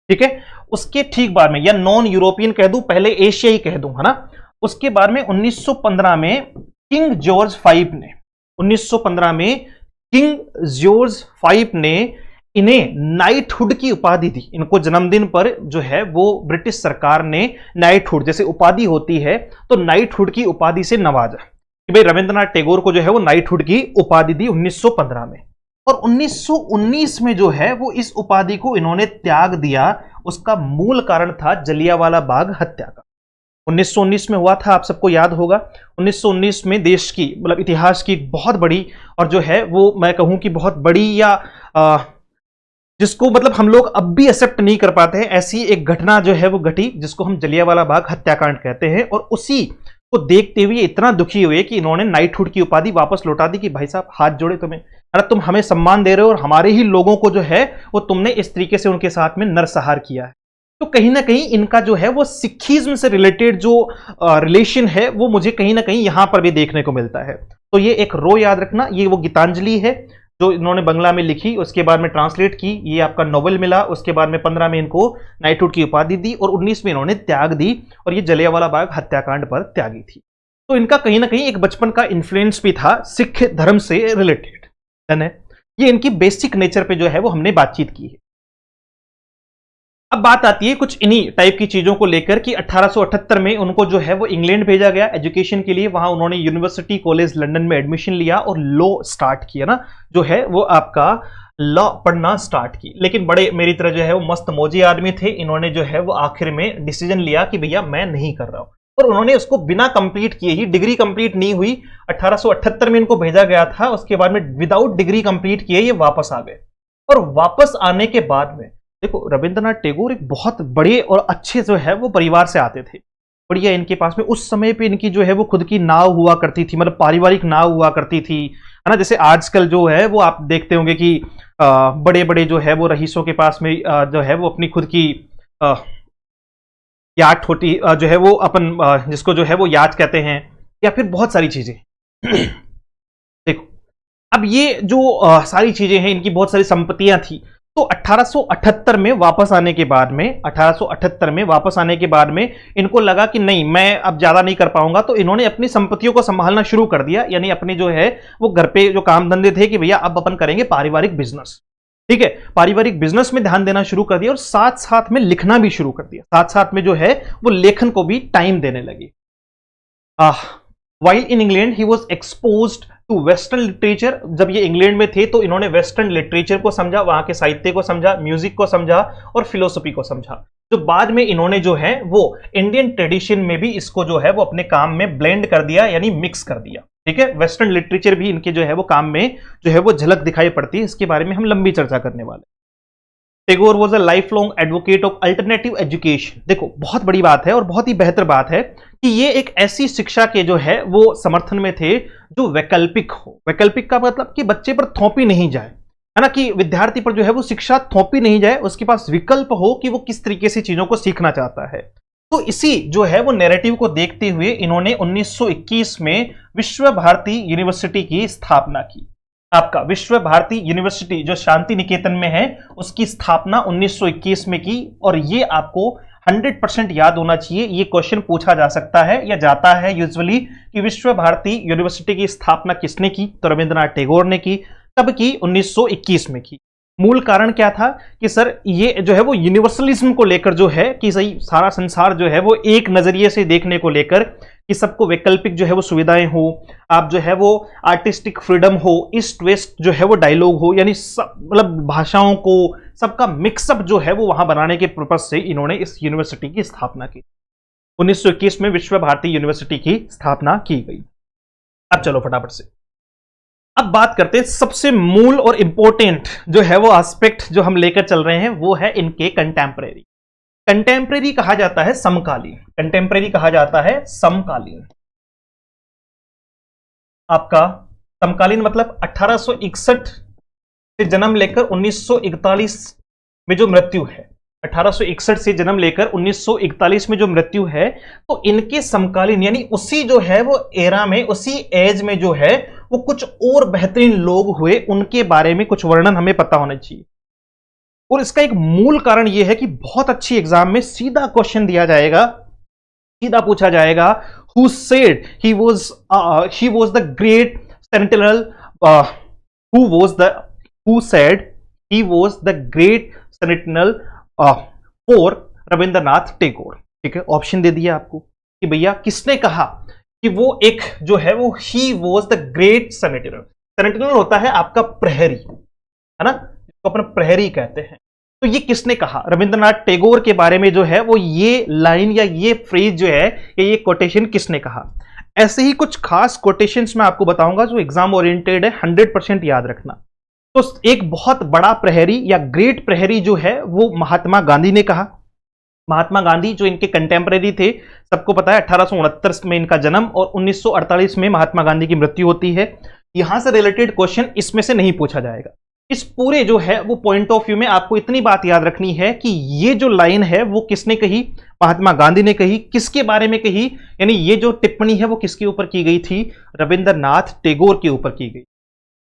Speaker 1: ठीक है। उसके ठीक बाद में, या नॉन यूरोपियन कह दूं, पहले एशियाई कह दूं, है ना। उसके बाद में 1915 में किंग जॉर्ज V ने, 1915 में किंग जॉर्ज V ने इन्हें नाइटहुड की उपाधि दी। इनको जन्मदिन पर जो है वो ब्रिटिश सरकार ने नाइटहुड, जैसे उपाधि होती है तो नाइटहुड की उपाधि से नवाजा कि भाई रविंद्रनाथ टैगोर को जो है वो नाइटहुड की उपाधि दी 1915 में। और 1919 में जो है वो इस उपाधि को इन्होंने त्याग दिया। उसका मूल कारण था जलियांवाला बाग हत्या का। 1919 में हुआ था, आप सबको याद होगा। 1919 में देश की मतलब इतिहास की बहुत बड़ी, और जो है वो मैं कहूं कि बहुत बड़ी या जिसको मतलब हम लोग अब भी एक्सेप्ट नहीं कर पाते हैं, ऐसी एक घटना जो है वो घटी जिसको हम जलियांवाला बाग हत्याकांड कहते हैं। और उसी को देखते हुए इतना दुखी हुए कि इन्होंने नाइटहुड की उपाधि वापस लौटा दी कि भाई साहब हाथ जोड़े तुम्हें, है ना, तुम हमें सम्मान दे रहे हो और हमारे ही लोगों को जो है वो तुमने इस तरीके से उनके साथ में नरसंहार किया है। तो कहीं ना कहीं इनका जो है वो सिखिज्म से रिलेटेड जो रिलेशन है वो मुझे कहीं ना कहीं यहां पर भी देखने को मिलता है। तो ये एक रो याद रखना, ये वो गीतांजलि है जो इन्होंने बंगला में लिखी, उसके बाद में ट्रांसलेट की, ये आपका नोवेल मिला। उसके बाद में 15 में इनको नाइटहुड की उपाधि दी और 19 में इन्होंने त्याग दी, और ये जलियांवाला बाग हत्याकांड पर त्यागी थी। तो इनका कहीं ना कहीं एक बचपन का इन्फ्लुएंस भी था सिख धर्म से रिलेटेड, है। ये इनकी बेसिक नेचर पे जो है वो हमने बातचीत की है। अब बात आती है कुछ इन्हीं टाइप की चीजों को लेकर कि 1878 में उनको जो है वो इंग्लैंड भेजा गया एजुकेशन के लिए। वहां उन्होंने यूनिवर्सिटी कॉलेज लंदन में एडमिशन लिया और लॉ स्टार्ट किया ना, जो है वो आपका लॉ पढ़ना स्टार्ट की। लेकिन बड़े मेरी तरह जो है वो मस्त मौजी आदमी थे, इन्होंने जो है वो आखिर में डिसीजन लिया कि भैया मैं नहीं कर रहा हूं। और उन्होंने उसको बिना कंप्लीट किए ही, डिग्री कंप्लीट नहीं हुई, 1878 में इनको भेजा गया था, उसके बाद में विदाउट डिग्री कंप्लीट किए ये वापस आ गए। और वापस आने के बाद में देखो, रविंद्रनाथ टैगोर एक बहुत बड़े और अच्छे जो है वो परिवार से आते थे, बढ़िया। इनके पास में उस समय पे इनकी जो है वो खुद की नाव हुआ करती थी, मतलब पारिवारिक नाव हुआ करती थी, है ना। जैसे आजकल जो है वो आप देखते होंगे कि बड़े बड़े जो है वो रईसों के पास में जो है वो अपनी खुद की याट होती, जो है वो अपन जिसको जो है वो याट कहते हैं, या फिर बहुत सारी चीजें। देखो अब ये जो सारी चीजें हैं, इनकी बहुत सारी संपत्तियां थी। तो 1878 में वापस आने के बाद में, 1878 में वापस आने के बाद में इनको लगा कि नहीं, मैं अब ज्यादा नहीं कर पाऊंगा। तो इन्होंने अपनी संपत्तियों को संभालना शुरू कर दिया, यानी अपने जो है वो घर पे जो काम धंधे थे कि भैया अब अपन करेंगे पारिवारिक बिजनेस, ठीक है। पारिवारिक बिजनेस में ध्यान देना शुरू कर दिया और साथ साथ में लिखना भी शुरू कर दिया, साथ साथ में जो है वो लेखन को भी टाइम देने लगे। While in England he was exposed to western literature. जब ये इंग्लैंड में थे तो इन्होंने वेस्टर्न लिटरेचर को समझा, वहां के साहित्य को समझा, म्यूजिक को समझा और फिलोसफी को समझा। तो बाद में इन्होंने जो है वो इंडियन ट्रेडिशन में भी इसको जो है वो अपने काम में ब्लेंड कर दिया, यानी मिक्स कर दिया, ठीक है। वेस्टर्न लिटरेचर भी इनके जो है वो काम में जो है वो झलक दिखाई पड़ती है। इसके बारे में हम लंबी चर्चा करने वाले। Tagore was a life long advocate of alternative education. देखो बहुत बड़ी बात है और बहुत ही बेहतर बात है कि ये एक ऐसी शिक्षा के जो है वो समर्थन में थे जो वैकल्पिक हो। वैकल्पिक का मतलब कि बच्चे पर थोपी नहीं जाए, है ना, कि विद्यार्थी पर जो है वो शिक्षा थोपी नहीं जाए, उसके पास विकल्प हो कि वो किस तरीके से चीजों को सीखना चाहता है। तो इसी जो है वो नैरेटिव को देखते हुए इन्होंने 1921 में विश्व भारती यूनिवर्सिटी की स्थापना की। आपका विश्व भारती यूनिवर्सिटी जो शांति निकेतन में है, उसकी स्थापना 1921 में की। और ये आपको 100% याद होना चाहिए, ये क्वेश्चन पूछा जा सकता है या जाता है यूजुअली कि विश्व भारती यूनिवर्सिटी की स्थापना किसने की, तो रविंद्रनाथ टैगोर ने की। कब की? 1921 में की। मूल कारण क्या था कि सर ये जो है वो यूनिवर्सलिज्म को लेकर जो है कि सही सारा संसार जो है वो एक नजरिए से देखने को लेकर कि सबको वैकल्पिक जो है वो सुविधाएं हो, आप जो है वो आर्टिस्टिक फ्रीडम हो, ईस्ट वेस्ट जो है वो डायलॉग हो, यानी सब मतलब भाषाओं को सबका मिक्सअप जो है वो वहां बनाने के पर्पज से इन्होंने इस यूनिवर्सिटी की स्थापना की। 1921 में विश्व भारती यूनिवर्सिटी की स्थापना की गई। अब चलो फटाफट से अब बात करते हैं सबसे मूल और इंपॉर्टेंट जो है वो एस्पेक्ट जो हम लेकर चल रहे हैं, वो है इनके कंटेम्परेरी। कंटेम्परेरी कहा जाता है समकालीन, कंटेम्परेरी कहा जाता है समकालीन। आपका समकालीन मतलब 1861 से जन्म लेकर 1941 में जो मृत्यु है, 1861 से जन्म लेकर 1941 में जो मृत्यु है, तो इनके समकालीन यानी उसी जो है वो एरा में, उसी एज में जो है वो कुछ और बेहतरीन लोग हुए, उनके बारे में कुछ वर्णन हमें पता होना चाहिए। और इसका एक मूल कारण यह है कि बहुत अच्छी एग्जाम में सीधा क्वेश्चन दिया जाएगा, सीधा पूछा जाएगा, who said he was the great sentinel, who said he was the great sentinel for Rabindranath Tagore. ठीक है, ऑप्शन दे दिया आपको कि भैया किसने कहा कि वो एक जो है वो he was the great sentinel. Sentinel होता है आपका प्रहरी, है ना, जिसको अपना प्रहरी कहते हैं। तो ये किसने कहा? रविंद्रनाथ टैगोर के बारे में जो है वो ये लाइन या ये फ्रेज जो है या ये कोटेशन किसने कहा? ऐसे ही कुछ खास कोटेशंस मैं आपको बताऊंगा जो एग्जाम ओरिएंटेड है, 100% याद रखना। तो एक बहुत बड़ा प्रहरी या ग्रेट प्रहरी जो है वो महात्मा गांधी ने कहा। महात्मा गांधी जो इनके कंटेम्परेरी थे, सबको पता है 1869 में इनका जन्म और 1948 में महात्मा गांधी की मृत्यु होती है। यहां से रिलेटेड क्वेश्चन इसमें से नहीं पूछा जाएगा। इस पूरे जो है वो पॉइंट ऑफ व्यू में आपको इतनी बात याद रखनी है कि ये जो लाइन है वो किसने कही? महात्मा गांधी ने कही। किसके बारे में कही? यानी ये जो टिप्पणी है वो किसके ऊपर की गई थी? रविंद्रनाथ टैगोर के ऊपर की गई।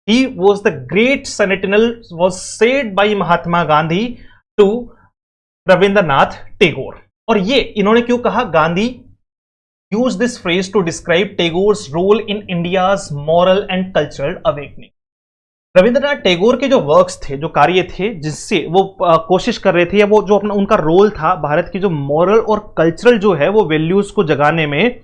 Speaker 1: He was the great sentinel was said by Mahatma Gandhi to Rabindranath Tagore. और ये इन्होंने क्यों कहा? Gandhi use this phrase to describe Tagore's role in India's moral and cultural awakening। Rabindranath Tagore के जो वर्क्स थे, जो कार्य थे, जिससे वो कोशिश कर रहे थे या वो जो अपना उनका रोल था भारत की जो मॉरल और कल्चरल जो है वो वैल्यूज को जगाने में,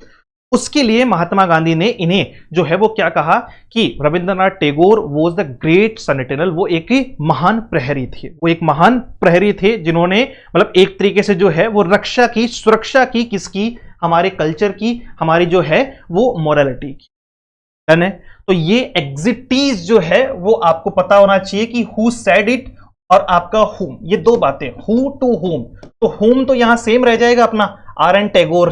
Speaker 1: उसके लिए महात्मा गांधी ने इन्हें जो है वो क्या कहा कि Rabindranath Tagore was the great sentinel, वो एक महान प्रहरी थे। वो एक महान प्रहरी थे जिन्होंने मतलब एक तरीके से जो है वो रक्षा की, सुरक्षा की, किसकी? हमारे कल्चर की, हमारी जो है वो मोरालिटी की। डन है? तो ये एग्जिटीज जो है वो आपको पता होना चाहिए कि हु सेड इट और आपका हुम, ये दो बातें, हु टू हुम। तो हुम तो यहां सेम रह जाएगा अपना आर एन टैगोर,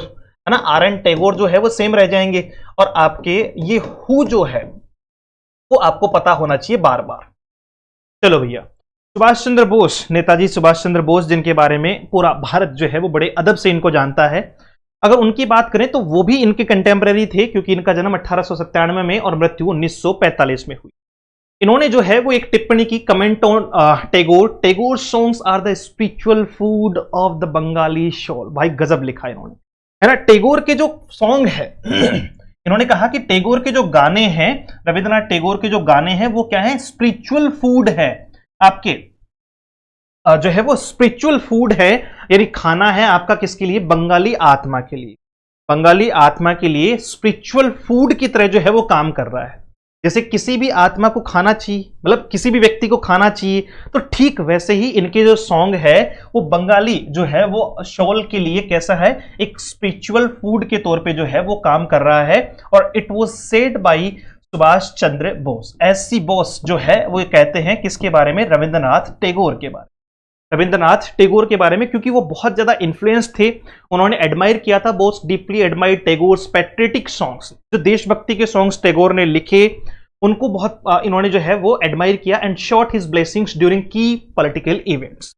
Speaker 1: है ना, आर एन टैगोर जो है वो सेम रह जाएंगे। और आपके ये हु जो है वो आपको पता होना चाहिए बार बार। चलो भैया, सुभाष चंद्र बोस, नेताजी सुभाष चंद्र बोस, जिनके बारे में पूरा भारत जो है वो बड़े अदब से इनको जानता है, अगर उनकी बात करें तो वो भी इनके कंटेम्परेरी थे क्योंकि इनका जन्म 1897 में और मृत्यु 1945 में हुई। इन्होंने जो है वो एक टिप्पणी की, comment on Tagore, Tagore songs are the spiritual food of the Bengali soul. भाई गजब लिखा इन्होंने, है ना। टैगोर के जो सॉन्ग है इन्होंने कहा कि टैगोर के जो गाने हैं, रविंद्रनाथ टैगोर के जो गाने हैं वो क्या है? स्पिरिचुअल फूड है आपके, जो है वो स्पिरिचुअल फूड है, यानी खाना है आपका किसके लिए? बंगाली आत्मा के लिए। बंगाली आत्मा के लिए स्पिरिचुअल फूड की तरह जो है वो काम कर रहा है। जैसे किसी भी आत्मा को खाना चाहिए, मतलब किसी भी व्यक्ति को खाना चाहिए, तो ठीक वैसे ही इनके जो सॉन्ग है वो बंगाली जो है वो शॉल के लिए कैसा है? एक स्पिरिचुअल फूड के तौर पे जो है वो काम कर रहा है। और it was said bye Subhash Chandra Bose. SC Bose जो है वो कहते हैं किसके बारे में? रविंद्रनाथ टैगोर के बारे में। रविंद्रनाथ टैगोर के बारे में, क्योंकि वो बहुत ज्यादा इन्फ्लुएंस थे, उन्होंने एडमायर किया था, Bose deeply admire Tagore's patriotic songs, जो देशभक्ति के सॉन्ग्स टैगोर ने लिखे, उनको बहुत इन्होंने जो है वो एडमायर किया and shot his blessings during की पॉलिटिकल इवेंट्स।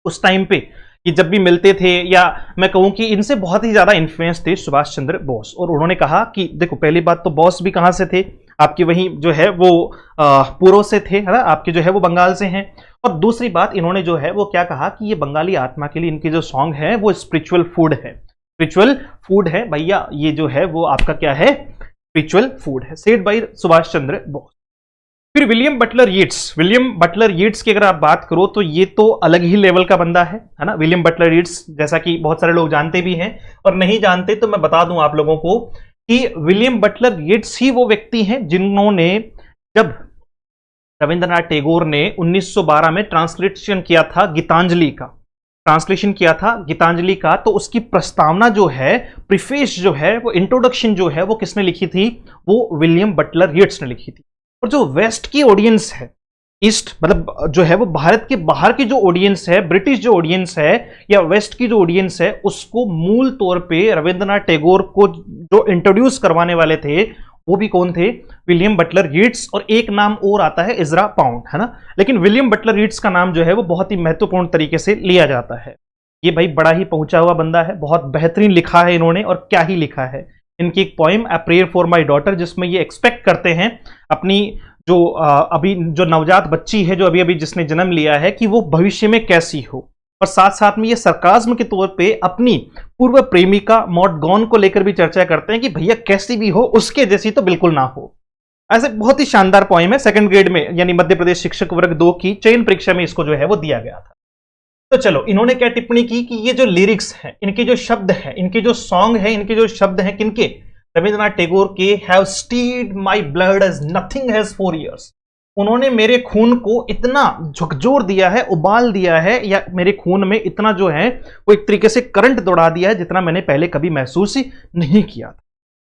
Speaker 1: उस टाइम पे ये जब भी मिलते थे, या मैं कहूं कि इनसे बहुत ही ज्यादा इन्फ्लुएंस थे सुभाष चंद्र बोस। और उन्होंने कहा कि देखो, पहली बात तो बोस भी कहां से थे? आपके वहीं जो है वो पूर्व से थे, है ना, आपके जो है वो बंगाल से हैं। और दूसरी बात इन्होंने जो है वो क्या कहा कि ये बंगाली आत्मा के लिए इनके जो सॉन्ग है वो स्पिरिचुअल फूड है, स्पिरिचुअल फूड है भैया, ये जो है वो आपका क्या है, स्पिरिचुअल फूड है, सेड बाय सुभाष चंद्र बोस। फिर William Butler Yeats, William Butler Yeats की अगर आप बात करो तो ये तो अलग ही लेवल का बंदा है ना। विलियम बटलर यीट्स जैसा कि बहुत सारे लोग जानते भी हैं, और नहीं जानते तो मैं बता दूं आप लोगों को कि विलियम बटलर यीट्स ही वो व्यक्ति हैं जिन्होंने, जब रविंद्रनाथ टैगोर ने 1912 में ट्रांसलेशन किया था गीतांजलि का, ट्रांसलेशन किया था गीतांजलि का, तो उसकी प्रस्तावना जो है, प्रीफेस जो है, वो इंट्रोडक्शन जो है वो किसने लिखी थी, वो विलियम बटलर यीट्स ने लिखी थी। और जो वेस्ट की ऑडियंस है, ईस्ट मतलब जो है वो भारत के बाहर की जो ऑडियंस है, ब्रिटिश जो ऑडियंस है या वेस्ट की जो ऑडियंस है, उसको मूल तौर पे रविंद्रनाथ टैगोर को जो इंट्रोड्यूस करवाने वाले थे वो भी कौन थे, विलियम बटलर यीट्स। और एक नाम और आता है इजरा पाउंड, है ना, लेकिन विलियम बटलर यीट्स का नाम जो है वो बहुत ही महत्वपूर्ण तरीके से लिया जाता है। ये भाई बड़ा ही पहुंचा हुआ बंदा है, बहुत बेहतरीन लिखा है इन्होंने, और क्या ही लिखा है। इनकी एक poem a prayer for my daughter, जिसमें ये एक्सपेक्ट करते हैं अपनी जो अभी जो नवजात बच्ची है, जो अभी अभी जिसने जन्म लिया है, कि वो भविष्य में कैसी हो। और साथ साथ में ये सरकाज्म के तौर पे अपनी पूर्व प्रेमिका मॉड गॉन को लेकर भी चर्चा करते हैं कि भैया कैसी भी हो उसके जैसी तो बिल्कुल ना हो। ऐसे बहुत ही शानदार पोएम है, सेकंड ग्रेड में यानी मध्य प्रदेश शिक्षक वर्ग 2 की चयन परीक्षा में इसको जो है वो दिया गया था। तो चलो, इन्होंने क्या टिप्पणी की कि ये जो लिरिक्स हैं, इनके जो शब्द हैं, इनके जो सॉन्ग हैं, इनके जो शब्द हैं, किनके, रविंद्रनाथ टैगोर के, have stirred my blood as nothing has 4 years। उन्होंने मेरे खून को इतना झकझोर दिया है, उबाल दिया है, या मेरे खून में इतना जो है वो एक तरीके से करंट दौड़ा दिया है जितना मैंने पहले कभी महसूस ही नहीं किया था।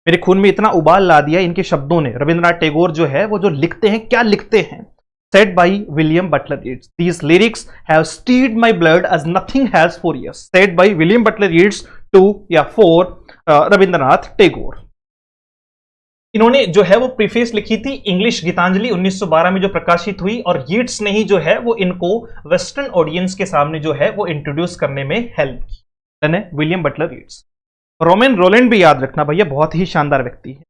Speaker 1: मेरे खून में इतना उबाल ला दिया इनके शब्दों ने। रविंद्रनाथ टैगोर जो है वो जो लिखते हैं, क्या लिखते हैं, said by William Butler Yeats. These lyrics have stirred my blood as nothing has for years. Said by William Butler Yeats to या for रविंद्रनाथ टैगोर। इन्होंने जो है वो प्रीफेस लिखी थी इंग्लिश गीतांजलि 1912 में जो प्रकाशित हुई, और यीट्स ने ही जो है वो इनको वेस्टर्न ऑडियंस के सामने जो है वो इंट्रोड्यूस करने में हेल्प की। William Butler Yeats. Romain Rolland भी याद रखना भैया, बहुत ही शानदार व्यक्ति है।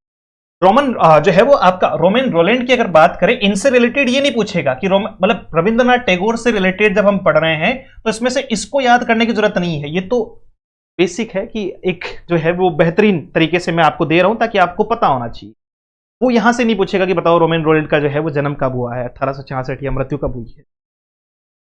Speaker 1: रोमन जो है वो आपका रोमन रोलैंड की अगर बात करें, इनसे रिलेटेड ये नहीं पूछेगा कि मतलब रविंद्रनाथ टैगोर से रिलेटेड जब हम पढ़ रहे हैं तो इसमें से इसको याद करने की जरूरत नहीं है। ये तो बेसिक है कि एक जो है वो बेहतरीन तरीके से मैं आपको दे रहा हूं ताकि आपको पता होना चाहिए। वो यहां से नहीं पूछेगा कि बताओ रोमन रोलैंड का जो है वो जन्म कब हुआ है, 1866 या मृत्यु कब हुई है।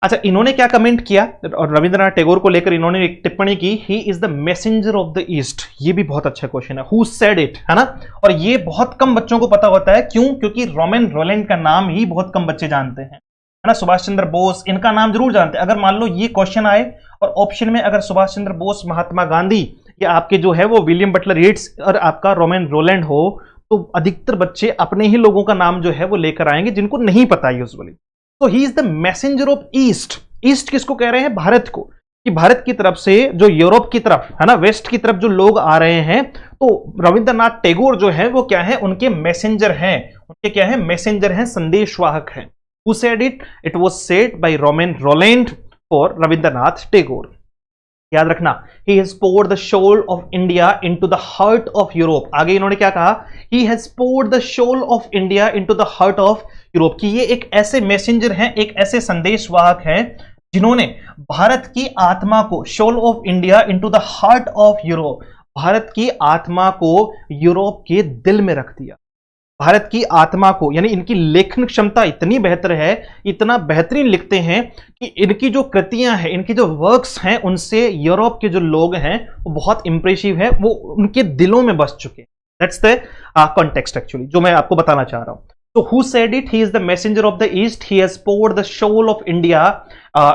Speaker 1: अच्छा, इन्होंने क्या कमेंट किया और रविंद्रनाथ टैगोर को लेकर इन्होंने एक टिप्पणी की, ही is the messenger of the east. ये भी बहुत अच्छा क्वेश्चन है, हु सेड इट, है ना। और ये बहुत कम बच्चों को पता होता है, क्यों, क्योंकि रोमन रोलैंड का नाम ही बहुत कम बच्चे जानते हैं, है ना। सुभाष चंद्र बोस, इनका नाम जरूर जानते हैं। अगर मान लो ये क्वेश्चन आए और ऑप्शन में अगर सुभाष चंद्र बोस, महात्मा गांधी, या आपके जो है वो विलियम बटलर यीट्स और आपका रोमन रोलैंड हो, तो अधिकतर बच्चे अपने ही लोगों का नाम जो है वो लेकर आएंगे जिनको नहीं पता यूजुअली। तो ही is the messenger of east. East किसको कह रहे हैं, भारत को, कि भारत की तरफ से जो यूरोप की तरफ, है ना, वेस्ट की तरफ जो लोग आ रहे हैं, तो रविंद्रनाथ टैगोर जो है वो क्या है, उनके मैसेंजर हैं, उनके क्या है, मैसेंजर हैं, संदेशवाहक हैं। Who said it, it was said by Romain Rolland for Rabindranath Tagore. याद रखना, he has poured the soul of India into the heart of Europe। आगे इन्होंने क्या कहा, he has poured the soul of India into the heart of Europe, कि ये एक ऐसे मैसेंजर हैं, एक ऐसे संदेशवाहक हैं जिन्होंने भारत की आत्मा को, soul of India into the heart of Europe, भारत की आत्मा को यूरोप के दिल में रख दिया। भारत की आत्मा को, यानी इनकी लेखन क्षमता इतनी बेहतर है, इतना बेहतरीन लिखते हैं कि इनकी जो कृतियां हैं, इनकी जो वर्क्स हैं, उनसे यूरोप के जो लोग हैं वो बहुत इंप्रेसिव है, वो उनके दिलों में बस चुके। दैट्स द कॉन्टेक्स्ट एक्चुअली जो मैं आपको बताना चाह रहा हूं। तो who said it, he is the messenger of the east, he has poured the soul of India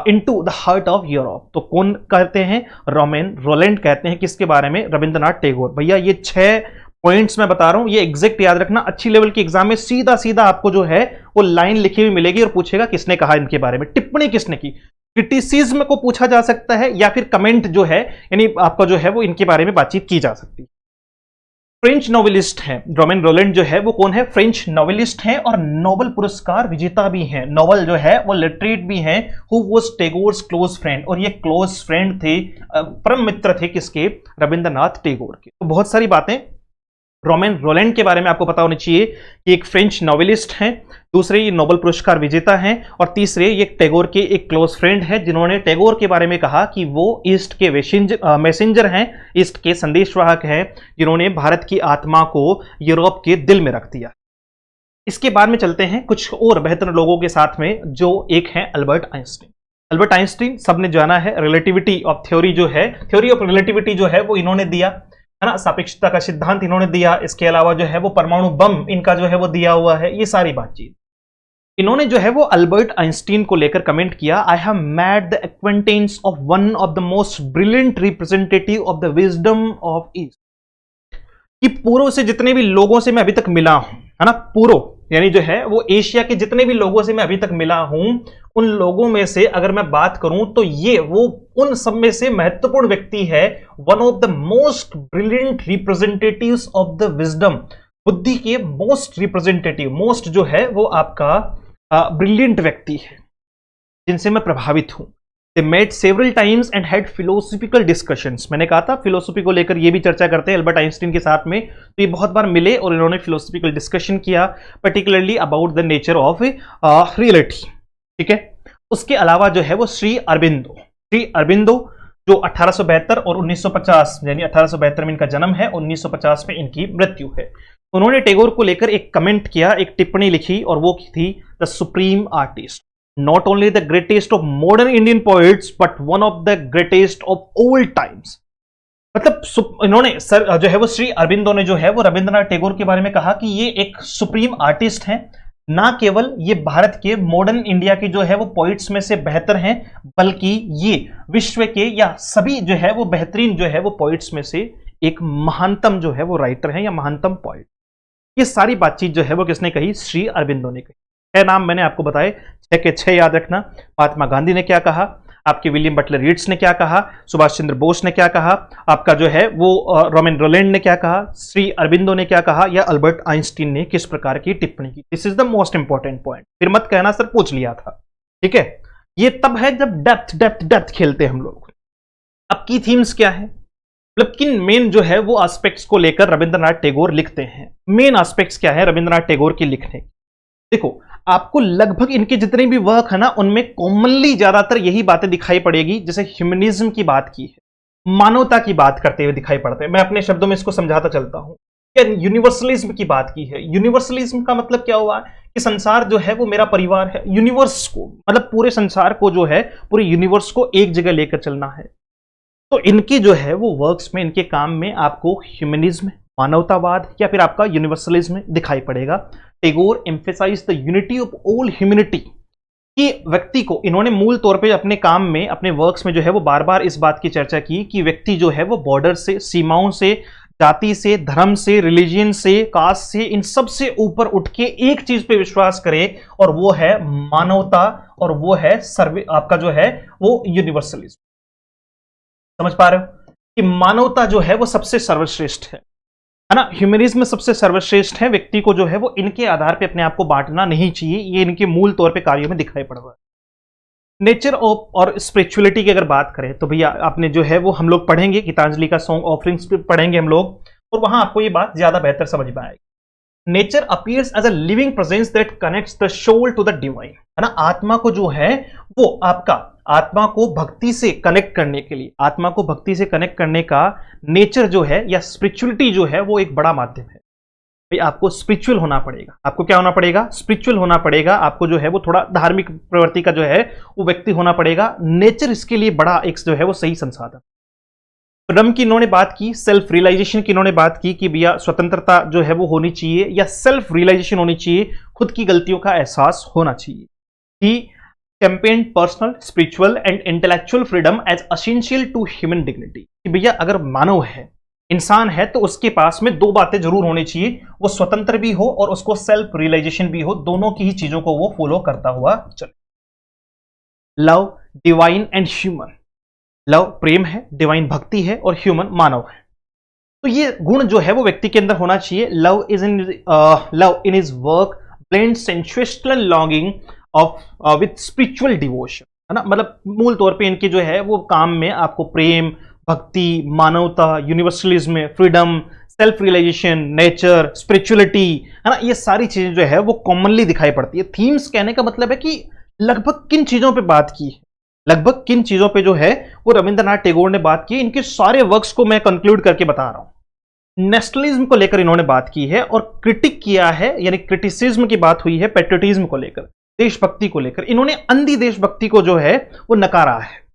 Speaker 1: into the heart of Europe. तो कौन कहते हैं, रोमन रोलैंड कहते हैं। किसके बारे में, रविंद्रनाथ टैगोर। भैया ये 6 पॉइंट्स मैं बता रहा हूं, ये एग्जैक्ट याद रखना। अच्छी लेवल के एग्जाम में सीधा सीधा आपको जो है वो लाइन लिखी हुई मिलेगी और पूछेगा किसने कहा इनके बारे में, टिप्पणी किसने की। क्रिटिसिज्म को पूछा जा सकता है या फिर कमेंट जो है, यानी आपका जो है वो इनके बारे में बातचीत की जा सकती है। फ्रेंच नोवेलिस्ट हैं रोमन रोलैंड जो है वो कौन है, फ्रेंच नोवेलिस्ट हैं और नोबेल पुरस्कार विजेता भी हैं। नोबेल जो है वो लिटरेट भी हैं। Who was Tagore's close friend, और ये क्लोज फ्रेंड थे, परम मित्र थे किसके, रविंद्रनाथ टैगोर के। तो बहुत सारी बातें रोमेन रोलैंड के बारे में आपको पता होना चाहिए कि एक फ्रेंच नॉवेलिस्ट हैं, दूसरे ये नोबेल पुरस्कार विजेता हैं, और तीसरे ये टैगोर के एक क्लोज फ्रेंड है, जिन्होंने टैगोर के बारे में कहा कि वो ईस्ट के मैसेंजर हैं, ईस्ट के संदेशवाहक हैं, जिन्होंने भारत की आत्मा को यूरोप के दिल में रख दिया। इसके बाद में चलते हैं कुछ और बेहतर लोगों के साथ में, जो एक है अल्बर्ट आइंस्टीन। अल्बर्ट आइंस्टीन सबने जाना है, रिलेटिविटी ऑफ थ्योरी जो है, थ्योरी ऑफ रिलेटिविटी जो है वो इन्होंने दिया, है ना, सापेक्षता का सिद्धांत इन्होंने दिया। इसके अलावा जो है वो परमाणु बम इनका जो है वो दिया हुआ है, ये सारी बातचीत इन्होंने जो है वो अल्बर्ट आइंस्टीन को लेकर कमेंट किया, I have made the acquaintance of one of the most brilliant representative of the wisdom of east. कि पूर्व से जितने भी लोगों से मैं अभी तक मिला हूं, है ना, पूर्व यानी जो है वो एशिया के जितने भी लोगों से मैं अभी तक मिला हूं, उन लोगों में से अगर मैं बात करूं तो ये वो उन सब में से महत्वपूर्ण व्यक्ति है, one of the most brilliant representatives of the wisdom, बुद्धि के मोस्ट रिप्रेजेंटेटिव, मोस्ट जो है वो आपका ब्रिलियंट व्यक्ति है जिनसे मैं प्रभावित हूं। They met several times and had philosophical discussions। मैंने कहा था फिलोसफी को लेकर ये भी चर्चा करते हैं अल्बर्ट आइंस्टीन के साथ में, तो ये बहुत बार मिले और इन्होंने फिलोसफिकल डिस्कशन किया, particularly about the nature of reality. ठीक है, उसके अलावा जो है वो श्री अरबिंदो जो 1872 और 1950, यानी 1872 में इनका जन्म है, 1950 में इनकी मृत्यु है। उन्होंने टैगोर को लेकर एक कमेंट किया, एक टिप्पणी लिखी, और वो थी the supreme artist, not only the greatest of modern Indian poets but one of the greatest of all times। मतलब इन्होंने सर जो है वो श्री अरबिंदो ने जो है वो रविंद्रनाथ टैगोर के बारे में कहा कि ये एक सुप्रीम आर्टिस्ट हैं, ना केवल ये भारत के मॉडर्न इंडिया के जो है वो पोइट्स में से बेहतर हैं, बल्कि ये विश्व के या सभी जो है वो बेहतरीन जो है वो पोइट्स में से एक महानतम जो है वो राइटर हैं या महानतम पोइट। ये सारी बातचीत जो है वो किसने कही? श्री अरबिंदो ने कही। 6 नाम मैंने आपको बताए, 6 के 6 याद रखना। महात्मा गांधी ने क्या कहा, आपके विलियम बटलर रीड्स ने क्या कहा, सुभाष चंद्र बोस ने क्या कहा, आपका जो है वो रोमेन रोलैंड ने क्या कहा, श्री अरबिंदो ने क्या कहा, या अल्बर्ट आइंस्टीन ने किस प्रकार की टिप्पणी की। This is the most important point. फिर मत कहना सर पूछ लिया था, ठीक है। ये तब है जब डेप्थ खेलते हैं हम लोग। अब की थीम्स क्या है, मतलब किन मेन जो है वो एस्पेक्ट्स को लेकर रविंद्रनाथ टैगोर लिखते हैं। मेन एस्पेक्ट्स क्या है रविंद्रनाथ टैगोर के लिखने? देखो, आपको लगभग इनके जितने भी वर्क है ना, उनमें कॉमनली ज्यादातर यही बातें दिखाई पड़ेगी। जैसे ह्यूमनिज्म की बात की है, मानवता की बात करते हुए दिखाई पड़ते हैं। मैं अपने शब्दों में इसको समझाता चलता हूं। या यूनिवर्सलिज्म की बात की है। यूनिवर्सलिज्म का मतलब क्या हुआ कि संसार जो है वो मेरा परिवार है। यूनिवर्स को मतलब पूरे संसार को जो है, पूरे यूनिवर्स को एक जगह लेकर चलना है। तो इनकी जो है वो वर्क्स में, इनके काम में आपको ह्यूमनिज्म, मानवतावाद या फिर आपका यूनिवर्सलिज्म दिखाई पड़ेगा। Tagore emphasize the unity of all humanity कि व्यक्ति को, इन्होंने मूल तौर पे अपने काम में, अपने वर्क्स में जो है वो बार बार इस बात की चर्चा की कि व्यक्ति जो है वो बॉर्डर से, सीमाओं से, जाति से, धर्म से, रिलीजियन से, कास्ट से, इन सब से ऊपर उठ के एक चीज पे विश्वास करे, और वो है मानवता, और वो है आपका जो है वो यूनिवर्सलिज्म। समझ पा रहे हो कि मानवता जो है वो सबसे सर्वश्रेष्ठ है ना। ह्यूमनिज्म सबसे सर्वश्रेष्ठ है। व्यक्ति को जो है वो इनके आधार पे अपने आप को बांटना नहीं चाहिए। ये इनके मूल तौर पे कार्यों में दिखाई पड़ रहा है। नेचर ऑफ और स्पिरिचुअलिटी की अगर बात करें तो भैया आपने जो है वो हम लोग पढ़ेंगे, गीतांजलि का सॉन्ग ऑफरिंग्स पे पढ़ेंगे हम लोग, और वहां आपको ये बात ज्यादा बेहतर समझ में आएगी। Nature appears as a living presence that connects the soul to the divine, है ना। आत्मा को जो है वो आपका, आत्मा को भक्ति से कनेक्ट करने के लिए, आत्मा को भक्ति से कनेक्ट करने का नेचर जो है या स्पिरिचुअलिटी जो है वो एक बड़ा माध्यम है। भाई आपको स्पिरिचुअल होना पड़ेगा। आपको क्या होना पड़ेगा? स्पिरिचुअल होना पड़ेगा। आपको जो है वो थोड़ा धार्मिक प्रवृत्ति का जो है वो व्यक्ति होना पड़ेगा। नेचर इसके लिए बड़ा एक जो है वो सही संसाधन। फ्रीडम की इन्होंने बात की, सेल्फ रियलाइजेशन की इन्होंने बात की कि भैया स्वतंत्रता जो है वो होनी चाहिए, या सेल्फ रियलाइजेशन होनी चाहिए, खुद की गलतियों का एहसास होना चाहिए। कि campaigned personal, spiritual and intellectual freedom as essential to human dignity। कि भैया अगर मानव है, इंसान है, तो उसके पास में 2 बातें जरूर होनी चाहिए, वो स्वतंत्र भी हो और उसको सेल्फ रियलाइजेशन भी हो। दोनों की ही चीजों को वो फॉलो करता हुआ चले। Love, divine and human. Love प्रेम है, डिवाइन भक्ति है, और ह्यूमन मानव है। तो ये गुण जो है वो व्यक्ति के अंदर होना चाहिए। Love in his work blend sensual longing of with spiritual devotion, है ना। मतलब मूल तौर पे इनके जो है वो काम में आपको प्रेम, भक्ति, मानवता, universalism, freedom, self realization, nature, spirituality, है ना, ये सारी चीजें जो है वो कॉमनली दिखाई पड़ती है। थीम्स कहने का मतलब है कि लगभग किन चीजों पे बात की है, लगभग किन चीजों पे जो है वो रविंद्रनाथ टैगोर ने बात की। इनके सारे वर्क्स को मैं कंक्लूड करके बता रहा हूं। नेशनलिज्म को लेकर इन्होंने बात की है और क्रिटिक किया है, यानी क्रिटिसिज्म की बात हुई है पेट्रियटिज्म को लेकर, देशभक्ति को लेकर। इन्होंने अंधी देशभक्ति को जो है वो नकारा है।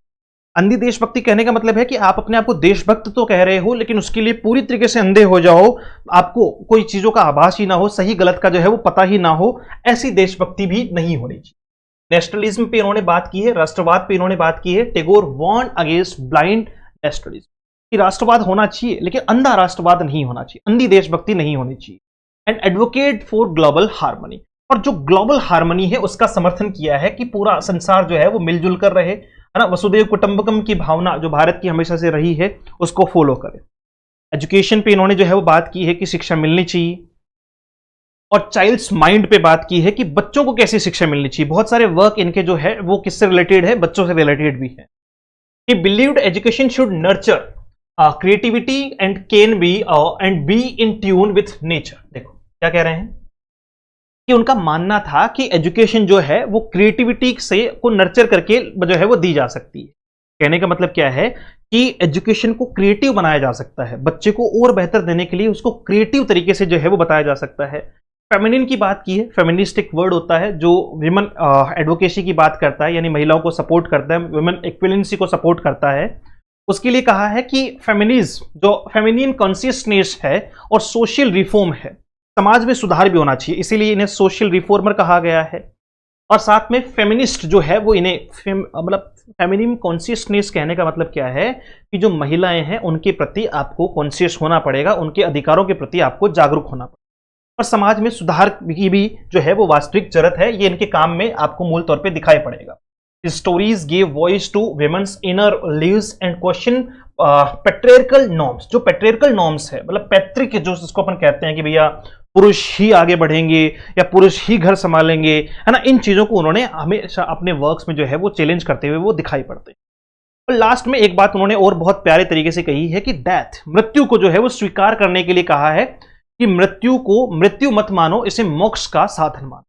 Speaker 1: अंधी देशभक्ति कहने का मतलब है कि आप अपने आप को देशभक्त तो कह रहे हो, लेकिन उसके लिए पूरी तरीके से अंधे हो जाओ, आपको कोई चीजों का आभास ही ना हो, सही गलत का जो है वो पता ही ना हो, ऐसी देशभक्ति भी नहीं होनी चाहिए। नेशनलिज्म पे इन्होंने बात की है, राष्ट्रवाद पे इन्होंने बात की है। Tagore warned against blind nationalism, कि राष्ट्रवाद होना चाहिए लेकिन अंधा राष्ट्रवाद नहीं होना चाहिए, अंधी देशभक्ति नहीं होनी चाहिए। And advocate for global harmony, और जो ग्लोबल हार्मनी है उसका समर्थन किया है कि पूरा संसार जो है वो मिलजुल कर रहे, है ना, वसुदेव कुटुंबकम की भावना जो भारत की हमेशा से रही है उसको फॉलो करे। एजुकेशन पे इन्होंने जो है वो बात की है कि शिक्षा मिलनी चाहिए, और चाइल्ड्स माइंड पे बात की है कि बच्चों को कैसी शिक्षा मिलनी चाहिए। बहुत सारे वर्क इनके जो है वो किससे रिलेटेड है, बच्चों से रिलेटेड भी है। ही believed education should nurture creativity and can be and be in tune with nature. देखो क्या कह रहे हैं कि उनका मानना था कि एजुकेशन जो है वो क्रिएटिविटी से को नर्चर करके जो है वो दी जा सकती है। कहने का मतलब क्या है कि एजुकेशन को क्रिएटिव बनाया जा सकता है, बच्चे को और बेहतर देने के लिए उसको क्रिएटिव तरीके से जो है वो बताया जा सकता है। फेमिनिन की बात की है, फेमिनिस्ट एक वर्ड होता है जो विमेन एडवोकेसी की बात करता है, यानी महिलाओं को सपोर्ट करता है, वुमेन इक्विवेलेंसी को सपोर्ट करता है। उसके लिए कहा है कि फेमिनिज्म जो फेमिनिन कॉन्शियसनेस है और सोशल रिफॉर्म है, समाज में सुधार भी होना चाहिए, इसीलिए इन्हें सोशल रिफॉर्मर कहा गया है। और साथ में फेमिनिस्ट जो है वो इन्हें मतलब फेमिनिन कॉन्शियसनेस कहने का मतलब क्या है कि जो महिलाएं हैं उनके प्रति आपको कॉन्शियस होना पड़ेगा, उनके अधिकारों के प्रति आपको जागरूक होना पड़ेगा, और समाज में सुधार की भी जो है वो वास्तविक जरूरत है। ये इनके काम में आपको मूल तौर पे दिखाई पड़ेगा। Stories give voice to women's inner lives and question patriarchal norms. जो पैट्रियर्कल नॉर्म्स है मतलब पैतृक, जो जिसको अपन कहते हैं कि भैया पुरुष ही आगे बढ़ेंगे या पुरुष ही घर संभालेंगे, है ना, इन चीजों को उन्होंने हमेशा अपने वर्क्स में जो है वो चैलेंज करते हुए वो दिखाई पड़ते हैं। और लास्ट में एक बात उन्होंने और बहुत प्यारे तरीके से कही है कि डेथ, मृत्यु को जो है वो स्वीकार करने के लिए कहा है कि मृत्यु को मृत्यु मत मानो, इसे मोक्ष का साधन मानो।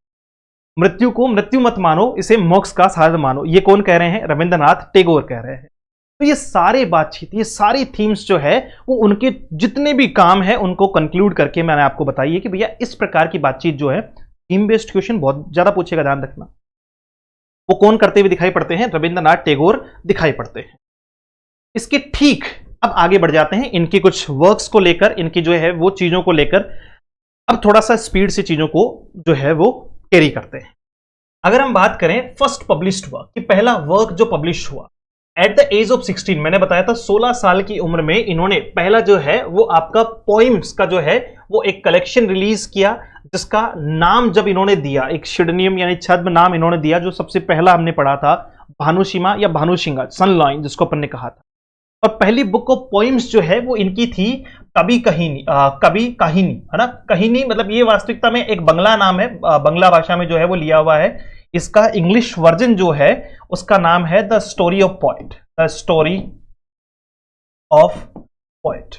Speaker 1: मृत्यु को मृत्यु मत मानो, इसे मोक्ष का साधन मानो। ये कौन कह रहे हैं? रविंद्रनाथ टैगोर कह रहे हैं। तो ये सारे बातचीत, ये सारी थीम्स जो है वो उनके जितने भी काम है उनको कंक्लूड करके मैंने आपको बताई है कि भैया इस प्रकार की बातचीत जो है, थीम बेस्ड क्वेश्चन बहुत ज्यादा पूछेगा, ध्यान रखना। वो कौन करते हुए दिखाई पड़ते हैं? रविंद्रनाथ टैगोर दिखाई पड़ते हैं। इसके ठीक अब आगे बढ़ जाते हैं इनके कुछ वर्क्स को लेकर, इनकी जो है वो चीजों को लेकर अब थोड़ा सा स्पीड से चीजों को जो है वो कैरी करते हैं। अगर हम बात करें फर्स्ट पब्लिश्ड वर्क कि पहला वर्क जो पब्लिश हुआ एट द एज ऑफ 16, मैंने बताया था 16 साल की उम्र में इन्होंने पहला जो है वो आपका पोइम्स का जो है वो एक कलेक्शन रिलीज किया, जिसका नाम जब इन्होंने दिया, एक शिडनियम यानी छद्म नाम इन्होंने दिया, जो सबसे पहला हमने पढ़ा था भानुसीमा या भानुशिंगा, सनलाइन जिसको अपन ने कहा था। और पहली बुक ऑफ पोइम्स जो है वो इनकी थी कवि कहिनी, कवि काहिनी, है ना। कहिनी मतलब ये वास्तविकता में एक बंगला नाम है, बंगला भाषा में जो है वो लिया हुआ है। इसका इंग्लिश वर्जन जो है उसका नाम है the story of poet, the story of poet.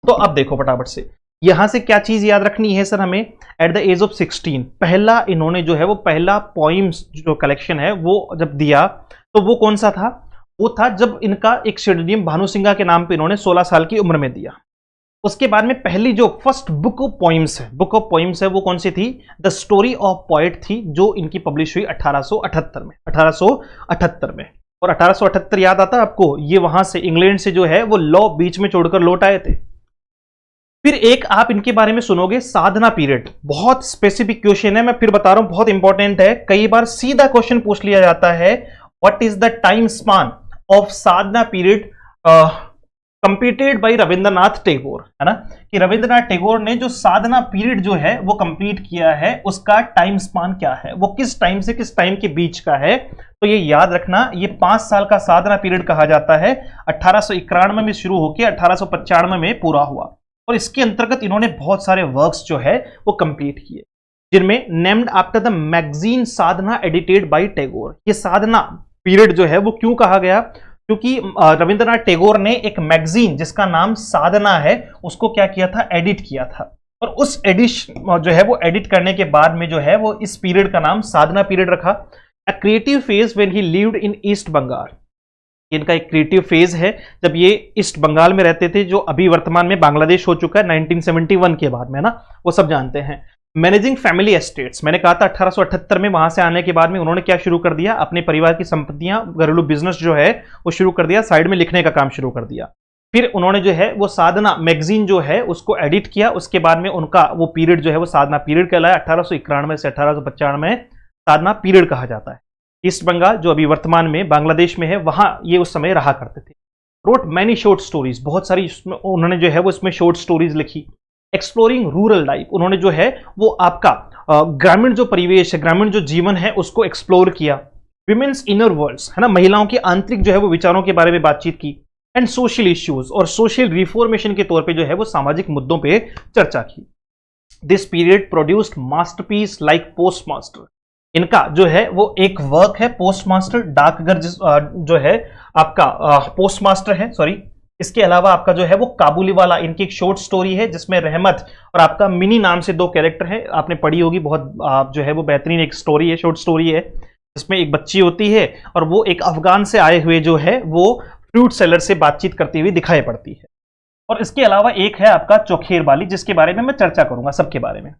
Speaker 1: तो अब देखो फटाफट से यहां से क्या चीज याद रखनी है सर हमें? एट द एज ऑफ 16 पहला इन्होंने जो है वो पहला पोइम्स जो कलेक्शन है वो जब दिया तो वो कौन सा था? वो था जब इनका एक शिडनियम भानुसिंगा के नाम पे इन्होंने 16 साल की उम्र में दिया। उसके बाद में पहली जो फर्स्ट बुक ऑफ पोइम्स है वो कौन सी थी? द स्टोरी ऑफ पोएट थी, जो इनकी पब्लिश हुई 1878 में। 1878 में, और 1878 याद आता है आपको? ये वहां से इंग्लैंड से जो है वो लॉ बीच में छोड़कर लौट आए थे। फिर एक आप इनके बारे में सुनोगे साधना पीरियड, बहुत स्पेसिफिक क्वेश्चन है, मैं फिर बता रहा हूं, बहुत इंपॉर्टेंट है। कई बार सीधा क्वेश्चन पूछ लिया जाता है, what is the time span of Sadhana period completed by Rabindranath Tagore, है ना, कि रविंद्रनाथ टैगोर ने जो साधना पीरियड जो है वो कंप्लीट किया है उसका टाइम स्पान क्या है, वो किस टाइम से किस टाइम के बीच का है। तो ये याद रखना, ये 5 साल का साधना पीरियड कहा जाता है। 1891 में शुरू होकर 1895 में पूरा हुआ, और इसके अंतर्गत इन्होंने बहुत सारे वर्क्स जो है वो कंप्लीट किए, जिनमें named after the magazine Sadhana edited by Tagore. ये साधना पीरियड जो है वो क्यों कहा गया? क्योंकि रविंद्रनाथ टैगोर ने एक मैगजीन जिसका नाम साधना है उसको क्या किया था, एडिट किया था। और उस एडिशन जो है वो एडिट करने के बाद में जो है वो इस पीरियड का नाम साधना पीरियड रखा। A creative phase when he lived in east Bengal, इनका एक क्रिएटिव फेज है जब ये ईस्ट बंगाल में रहते थे, जो अभी वर्तमान में बांग्लादेश हो चुका है 1971 के बाद में ना, वो सब जानते हैं। मैनेजिंग फैमिली एस्टेट्स, मैंने कहा था 1878 में वहां से आने के बाद में उन्होंने क्या शुरू कर दिया, अपने परिवार की संपत्तियां, घरेलू बिजनेस जो है वो शुरू कर दिया, साइड में लिखने का काम शुरू कर दिया। फिर उन्होंने जो है वो साधना मैगजीन जो है उसको एडिट किया, उसके बाद में उनका वो पीरियड जो है वो साधना पीरियड कहलाया। 1891 से 1895 साधना पीरियड कहा जाता है। ईस्ट बंगाल जो अभी वर्तमान में बांग्लादेश में है, वहां ये उस समय रहा करते थे। रोट मैनी शॉर्ट स्टोरीज, बहुत सारी उन्होंने जो है वो इसमें शॉर्ट स्टोरीज लिखी। एक्सप्लोरिंग रूरल लाइफ, उन्होंने जो है वो आपका ग्रामीण जो परिवेश है, ग्रामीण जो जीवन है उसको एक्सप्लोर किया। विमेन्स इनर वर्ल्ड्स है ना, महिलाओं के आंतरिक जो है वो विचारों के बारे में बातचीत की। एंड सोशल इश्यूज, और सोशल रिफॉर्मेशन के तौर पे जो है वो सामाजिक मुद्दों पे चर्चा की। This period produced masterpiece like postmaster, इनका जो है वो एक वर्क है पोस्टमास्टर, डाकघर जो है आपका पोस्टमास्टर है, सॉरी। इसके अलावा आपका जो है वो काबुली वाला, इनकी एक शॉर्ट स्टोरी है जिसमें रहमत और आपका मिनी नाम से दो कैरेक्टर है, आपने पढ़ी होगी, बहुत जो है वो बेहतरीन एक स्टोरी है, शॉर्ट स्टोरी है, जिसमें एक बच्ची होती है और वो एक अफगान से आए हुए जो है वो फ्रूट सेलर से बातचीत करती हुई दिखाई पड़ती है। और इसके अलावा एक है आपका चौखेर वाली, जिसके बारे में मैं चर्चा करूंगा सबके बारे में।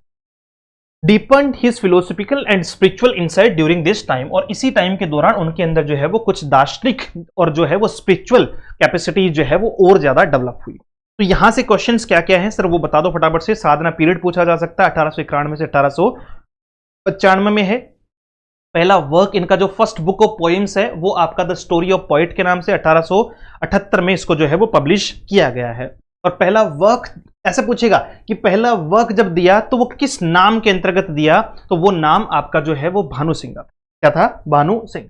Speaker 1: Deepened his philosophical and spiritual insight during this time, और इसी टाइम के दौरान उनके अंदर जो है वो कुछ दार्शनिक और जो है वो स्पिरिचुअल कैपेसिटी जो है वो और ज्यादा डेवलप हुई। तो यहां से क्वेश्चंस क्या क्या हैं सर वो बता दो फटाफट से। साधना पीरियड पूछा जा सकता है, 1891 से 1895 में है। पहला वर्क इनका जो फर्स्ट बुक ऑफ पोएम्स है वो आपका द स्टोरी ऑफ पोएट के नाम से 1878 में इसको जो है वो पब्लिश किया गया है। और पहला वर्क ऐसे पूछेगा कि पहला वर्क जब दिया तो वो किस नाम के अंतर्गत दिया, तो वो नाम आपका जो है वो भानु सिंह, क्या था, भानु सिंह।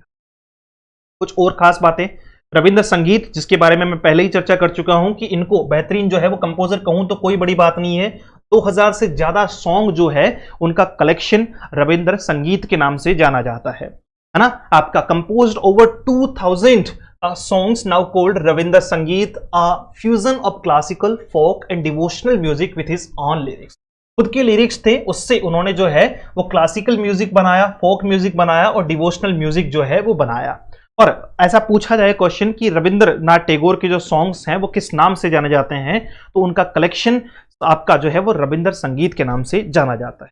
Speaker 1: कुछ और खास बातें, रविंद्र संगीत जिसके बारे में मैं पहले ही चर्चा कर चुका हूं कि इनको बेहतरीन जो है वो कंपोजर कहूं तो कोई बड़ी बात नहीं है। 2000 से ज्यादा सॉन्ग जो है उनका कलेक्शन रविंद्र संगीत के नाम से जाना जाता है ना। आपका composed over 2000 songs now called Ravinder Sangeet, a fusion of classical, folk and devotional music with his own lyrics. खुद के लिरिक्स थे, उससे उन्होंने जो है वो क्लासिकल म्यूजिक बनाया, फोक म्यूजिक बनाया और डिवोशनल म्यूजिक जो है वो बनाया। और ऐसा पूछा जाए क्वेश्चन कि रविंद्रनाथ टैगोर के जो सॉन्ग्स हैं वो किस नाम से जाने जाते हैं, तो उनका कलेक्शन आपका जो है वो रविंद्र संगीत के नाम से जाना जाता है।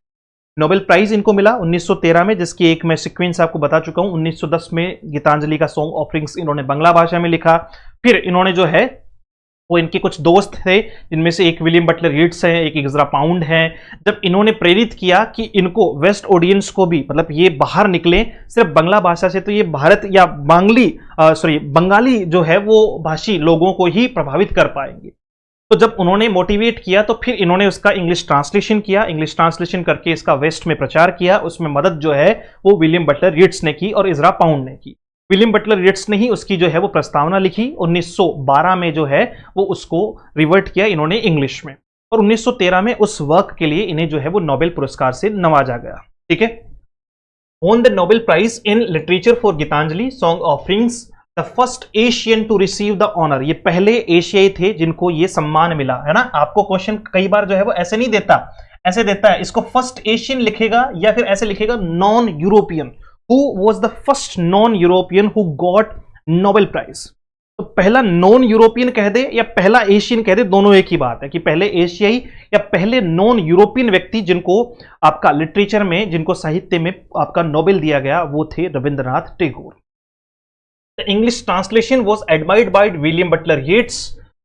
Speaker 1: नोबेल प्राइज इनको मिला 1913 में, जिसकी एक मैं सीक्वेंस आपको बता चुका हूं। 1910 में गीतांजलि का सॉन्ग ऑफरिंग्स इन्होंने बांग्ला भाषा में लिखा। फिर इन्होंने जो है वो इनके कुछ दोस्त थे, जिनमें से एक विलियम बटलर यीट्स है, एक इज़रा पाउंड है। जब इन्होंने प्रेरित किया कि इनको वेस्ट ऑडियंस को भी, मतलब ये बाहर निकले सिर्फ बांग्ला भाषा से, तो ये भारत या बंगाली जो है वो भाषी लोगों को ही प्रभावित कर पाएंगे। तो जब उन्होंने मोटिवेट किया तो फिर इन्होंने उसका इंग्लिश ट्रांसलेशन किया, इंग्लिश ट्रांसलेशन करके इसका वेस्ट में प्रचार किया। उसमें मदद जो है वो विलियम बटलर यीट्स ने की और इज़रा पाउंड ने की। विलियम बटलर यीट्स ने ही उसकी जो है वो प्रस्तावना लिखी। 1912 में जो है वो उसको रिवर्ट किया इन्होंने इंग्लिश में, और 1913 में उस वर्क के लिए इन्हें जो है वो नोबेल पुरस्कार से नवाजा गया। ठीक है, won the Nobel Prize in Literature for Gitanjali song offerings, the first Asian to receive the honour. ये पहले एशियाई थे जिनको ये सम्मान मिला है ना। आपको क्वेश्चन कई बार जो है वो ऐसे नहीं देता, ऐसे देता है इसको फर्स्ट एशियन लिखेगा या फिर ऐसे लिखेगा non European. Who was the first non European who got Nobel prize. तो पहला नॉन यूरोपियन कह दे या पहला एशियन कह दे, दोनों एक ही बात है कि पहले एशियाई या पहले नॉन यूरोपियन व्यक्ति जिनको आपका लिटरेचर में, जिनको साहित्य में आपका नोबेल दिया गया, वो थे Rabindranath Tagore. The English translation was admired by William Butler Yeats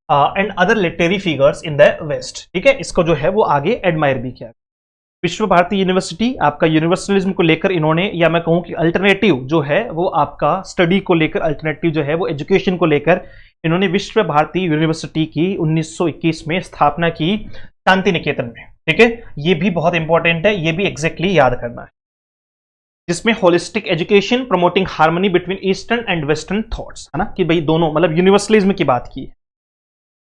Speaker 1: and other literary figures in the West. ठीक है, इसको जो है वो आगे एडमायर भी किया। विश्व भारती यूनिवर्सिटी आपका यूनिवर्सलिज्म को लेकर इन्होंने, या मैं कहूं कि अल्टरनेटिव जो है वो आपका स्टडी को लेकर, अल्टरनेटिव जो है वो एजुकेशन को लेकर इन्होंने विश्व भारती यूनिवर्सिटी की 1921 में स्थापना की शांति निकेतन में। ठीक है, ये भी बहुत इंपॉर्टेंट है, ये भी एग्जैक्टली याद करना है, जिसमें holistic education promoting harmony between eastern and western thoughts है ना, कि भाई दोनों, मतलब यूनिवर्सलिज्म की बात की।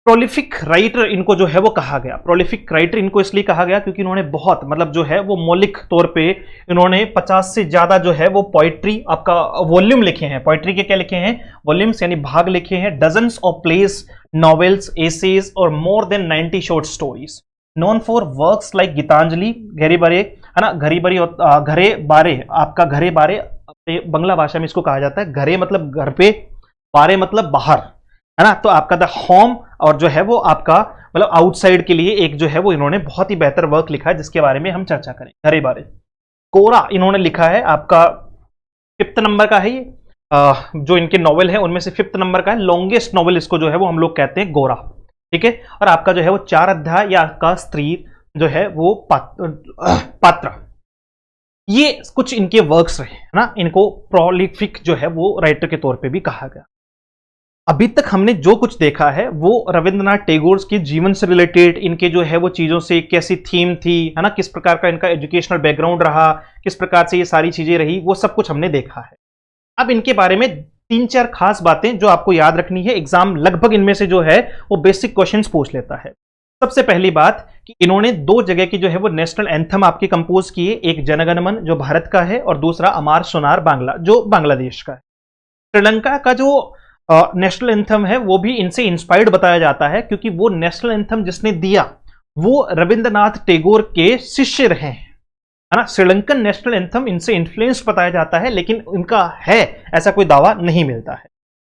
Speaker 1: प्रोलिफिक राइटर इनको जो है वो कहा गया। प्रोलिफिक राइटर इनको इसलिए कहा गया क्योंकि इन्होंने बहुत मतलब जो है वो मौलिक तौर पे इन्होंने 50 से ज्यादा जो है वो पोइट्री आपका वॉल्यूम लिखे हैं। पोइट्री के क्या लिखे हैं? वॉल्यूम्स यानी भाग लिखे हैं। Dozens of plays, novels, essays और more than 90 short stories. Known for works like Gitanjali, Ghare Baire, है ना, घरी बारी और घरे बारे, आपका घरे बारे बंगला भाषा में इसको कहा जाता है। घरे मतलब घर पे, बारे मतलब बाहर, है ना। तो आपका द होम और जो है वो आपका मतलब आउटसाइड के लिए एक जो है वो इन्होंने बहुत ही बेहतर वर्क लिखा है जिसके बारे में हम चर्चा करें। घरे बारे कोरा इन्होंने लिखा है, आपका 5th नंबर का है ये। जो इनके नॉवेल है उनमें से 5th नंबर का है। लॉन्गेस्ट नॉवेल इसको जो है वो हम लोग कहते हैं गोरा, ठीक है। और आपका जो है वो 4 अध्याय या आपका स्त्री जो है वो पात्र। ये कुछ इनके वर्क्स रहे, है ना। इनको प्रोलिफिक जो है वो राइटर के तौर पे भी कहा गया। अभी तक हमने जो कुछ देखा है वो रविंद्रनाथ टैगोर के जीवन से रिलेटेड, इनके जो है वो चीजों से कैसी थीम थी, है ना, किस प्रकार का इनका एजुकेशनल बैकग्राउंड रहा, किस प्रकार से ये सारी चीजें रही, वो सब कुछ हमने देखा है। अब इनके बारे में 3-4 खास बातें जो आपको याद रखनी है। एग्जाम लगभग इनमें से जो है वो बेसिक क्वेश्चंस पूछ लेता है। सबसे पहली बात कि इन्होंने 2 जगह की जो है वो नेशनल एंथम आपके कंपोज किए। एक जनगण मन जो भारत का है और दूसरा अमार सोनार बांग्ला जो बांग्लादेश का है। श्रीलंका का जो नेशनल एंथम है वो भी इनसे इंस्पायर्ड बताया जाता है क्योंकि वो नेशनल एंथम जिसने दिया वो रविंद्रनाथ टैगोर के शिष्य रहे हैं, है ना। श्रीलंकन नेशनल एंथम इनसे इन्फ्लुएंस बताया जाता है लेकिन इनका है ऐसा कोई दावा नहीं मिलता है।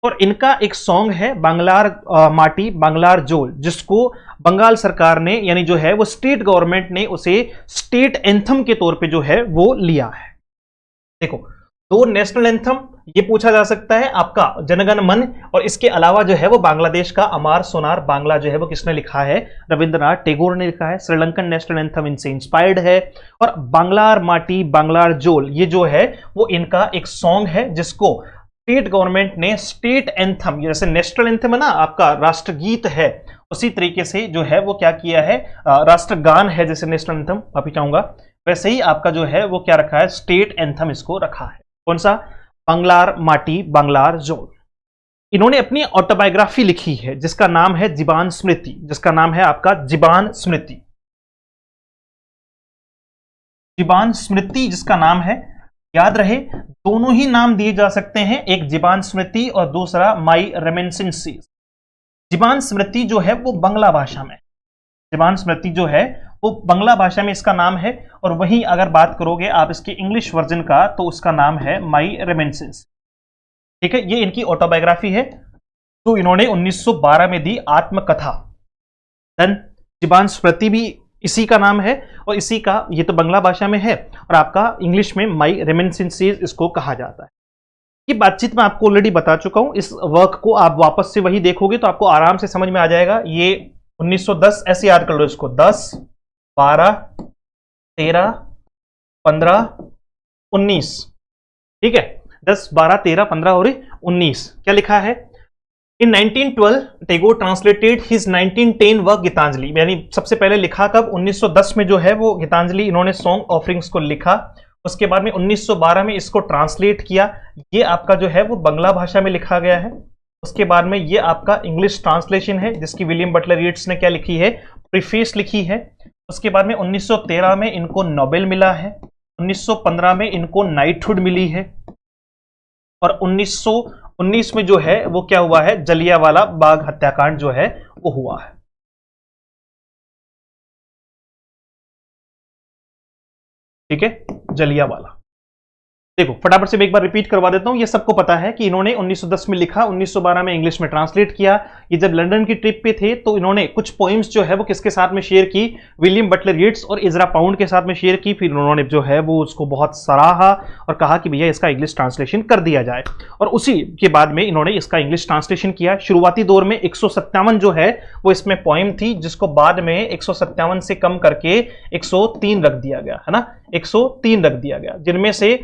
Speaker 1: और इनका एक सॉन्ग है बांग्लार माटी बांग्लार जोल, जिसको बंगाल सरकार ने यानी जो है वो स्टेट गवर्नमेंट ने उसे स्टेट एंथम के तौर पे जो है वो लिया है। देखो 2 नेशनल एंथम ये पूछा जा सकता है, आपका जनगण मन और इसके अलावा जो है वो बांग्लादेश का अमार सोनार बांग्ला जो है वो किसने लिखा है? रविंद्रनाथ टैगोर ने लिखा है। श्रीलंकन नेशनल एंथम इनसे इंस्पायर्ड है। और बांग्लार माटी बांग्लार जोल ये जो है वो इनका एक सॉन्ग है जिसको स्टेट गवर्नमेंट ने स्टेट एंथम, जैसे नेशनल एंथम है ना आपका राष्ट्रगीत है, उसी तरीके से जो है वो क्या किया है, राष्ट्रगान है जैसे नेशनल एंथम माफी चाहूंगा, वैसे ही आपका जो है वो क्या रखा है, स्टेट एंथम इसको रखा है। कौन सा? बांग्लार माटी बांग्लार जोल। इन्होंने अपनी ऑटोबायोग्राफी लिखी है जिसका नाम है जीबान स्मृति, जिसका नाम है आपका जीबान स्मृति। जीबान स्मृति जिसका नाम है, याद रहे दोनों ही नाम दिए जा सकते हैं, एक जीबान स्मृति और दूसरा माई रेमिनिसेंसेस। जीबान स्मृति जो है वो बंगला भाषा में, जीबान स्मृति जो है वो बंगला भाषा में इसका नाम है। और वहीं अगर बात करोगे आप इसके इंग्लिश वर्जन का तो उसका नाम है माई रेमिनिसेंस, ठीक है। ये इनकी ऑटोबायोग्राफी है तो इन्होंने 1912 में दी, आत्मकथा। देन जीबान स्मृति भी इसी का नाम है और इसी का, ये तो बंगला भाषा में है और आपका इंग्लिश में माई रेमिनिसेंसेस इसको कहा जाता है। ये बातचीत मैं आपको ऑलरेडी बता चुका हूं। इस वर्क को आप वापस से वही देखोगे तो आपको आराम से समझ में आ जाएगा। ये 1910 ऐसे याद कर लो इसको, 10 12 13 15 19, ठीक है। 10 12 13 15 और 19 क्या लिखा है? In 1912 Tagore translated his 1910 work Gitanjali, यानी सबसे पहले लिखा कब? 1910 में जो है वो गीतांजलि इन्होंने सॉन्ग ऑफरिंग्स को लिखा। उसके बाद में 1912 में इसको ट्रांसलेट किया। ये आपका जो है वो बंगला भाषा में लिखा गया है। उसके बाद में ये आपका इंग्लिश ट्रांसलेशन है जिसकी विलियम बटलर येट्स ने क्या लिखी है? प्रीफेस लिखी है। उसके बाद में 1913 में इनको नोबेल मिला है। 1915 में इनको नाइटहुड मिली है। और 1919 में जो है वो क्या हुआ है? जलियांवाला बाग हत्याकांड जो है वो हुआ है। ठीक है, जलियांवाला। देखो फटाफट से मैं एक बार रिपीट करवा देता हूं। ये सबको पता है कि इन्होंने 1910 में लिखा, 1912 में इंग्लिश में ट्रांसलेट किया। ये जब लंदन की ट्रिप पे थे तो इन्होंने कुछ पोइम्स जो है वो किसके साथ में शेयर की? विलियम बटलर येट्स और इजरा पाउंड के साथ में शेयर की। फिर उन्होंने जो है वो उसको बहुत सराहा और कहा कि भैया इसका इंग्लिश ट्रांसलेशन कर दिया जाए। और उसी के बाद में इन्होंने इसका इंग्लिश ट्रांसलेशन किया। शुरुआती दौर में 157 जो है वो इसमें पोइम थी, जिसको बाद में 157 से कम करके 103 रख दिया गया, है ना, 103 रख दिया गया, जिनमें से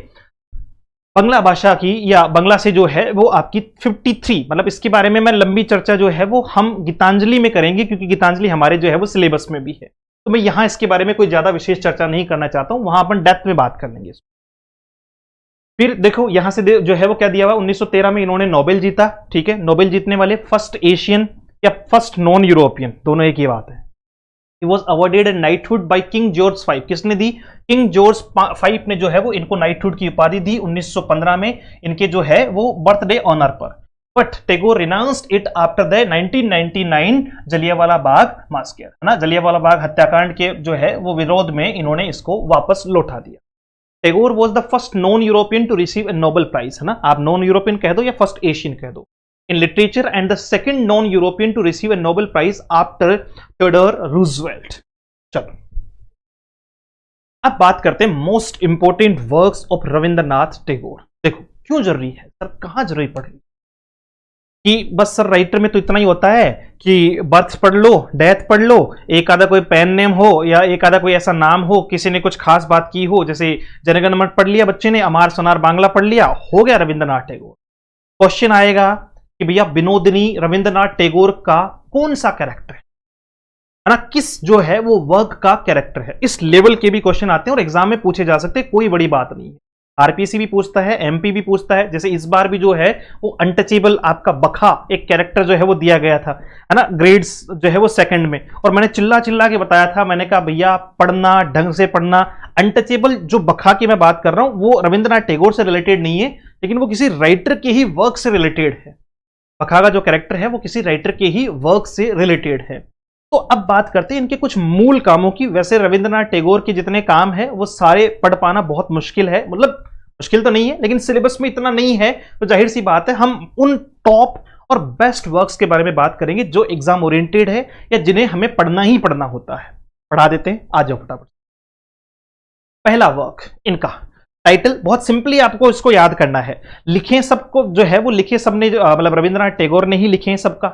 Speaker 1: बंगला भाषा की या बंगला से जो है वो आपकी 53, मतलब इसके बारे में मैं लंबी चर्चा जो है वो हम गीतांजलि में करेंगे क्योंकि गीतांजलि हमारे जो है वो सिलेबस में भी है। तो मैं यहां इसके बारे में कोई ज्यादा विशेष चर्चा नहीं करना चाहता हूं, वहां अपन डेप्थ में बात कर लेंगे। फिर देखो यहां से जो है वो क्या दिया हुआ, 1913 में इन्होंने नोबेल जीता, ठीक है। नोबेल जीतने वाले फर्स्ट एशियन या फर्स्ट नॉन यूरोपियन, दोनों एक ही बात है। He was awarded a knighthood by King George V। किसने दी? किंग जॉर्ज V ने जो है वो इनको नाइटहुड की उपाधि दी 1915 में, इनके जो है वो बर्थडे ऑनर पर। But Tagore renounced it after the 1999 Jallianwala Bagh Bhaskar, है ना, जलियांवाला बाग हत्याकांड के जो है वो विरोध में इन्होंने इसको वापस लौटा दिया। Tagore was the first non European to receive a Nobel prize, है ना, आप नॉन यूरोपियन कह दो या फर्स्ट एशियन कह दो, in literature and the second non-European to receive a Nobel Prize after Theodore Roosevelt। चलो अब बात करते हैं most important works of Rabindranath Tagore. देखो क्यों जरूरी है सर, कहां जरूरी पड़ रही कि बस सर राइटर में तो इतना ही होता है कि बर्थ पढ़ लो, डेथ पढ़ लो, एक आधा कोई पेन नेम हो या एक आधा कोई ऐसा नाम हो, किसी ने कुछ खास बात की हो, जैसे जनगण मन पढ़ लिया बच्चे ने, अमार सोनार बांग्ला पढ़ लिया, हो गया रविंद्रनाथ टैगोर। क्वेश्चन आएगा कि भैया विनोदिनी रविंद्रनाथ टैगोर का कौन सा कैरेक्टर है ना, किस जो है वो वर्क का कैरेक्टर है, इस लेवल के भी क्वेश्चन आते हैं और एग्जाम में पूछे जा सकते हैं, कोई बड़ी बात नहीं है। आरपीसी भी पूछता है, एमपी भी पूछता है, जैसे इस बार भी जो है वो अनटचेबल आपका बखा एक कैरेक्टर जो है वो दिया गया था, है ना, ग्रेड्स जो है वो सेकंड में, और मैंने चिल्ला चिल्ला के बताया था, मैंने कहा भैया पढ़ना, ढंग से पढ़ना। अनटचेबल जो बखा की मैं बात कर रहा हूं वो रविंद्रनाथ टैगोर से रिलेटेड नहीं है, लेकिन वो किसी राइटर के ही वर्क से रिलेटेड है। बखा का जो कैरेक्टर है वो किसी राइटर के ही वर्क से रिलेटेड है। तो अब बात करते हैं इनके कुछ मूल कामों की। वैसे रविंद्रनाथ टैगोर के जितने काम है वो सारे पढ़ पाना बहुत मुश्किल है, मतलब मुश्किल तो नहीं है लेकिन सिलेबस में इतना नहीं है, तो जाहिर सी बात है हम उन टॉप और बेस्ट वर्क्स के बारे में बात करेंगे जो एग्जाम ओरिएंटेड है या जिन्हें हमें पढ़ना ही पढ़ना होता है। पढ़ा देते हैं, आ जाओ फटाफट। पहला वर्क इनका टाइटल बहुत सिंपली आपको इसको याद करना है, लिखे सबको जो है वो लिखे सबने, मतलब रविंद्रनाथ टैगोर ने ही लिखे हैं सबका।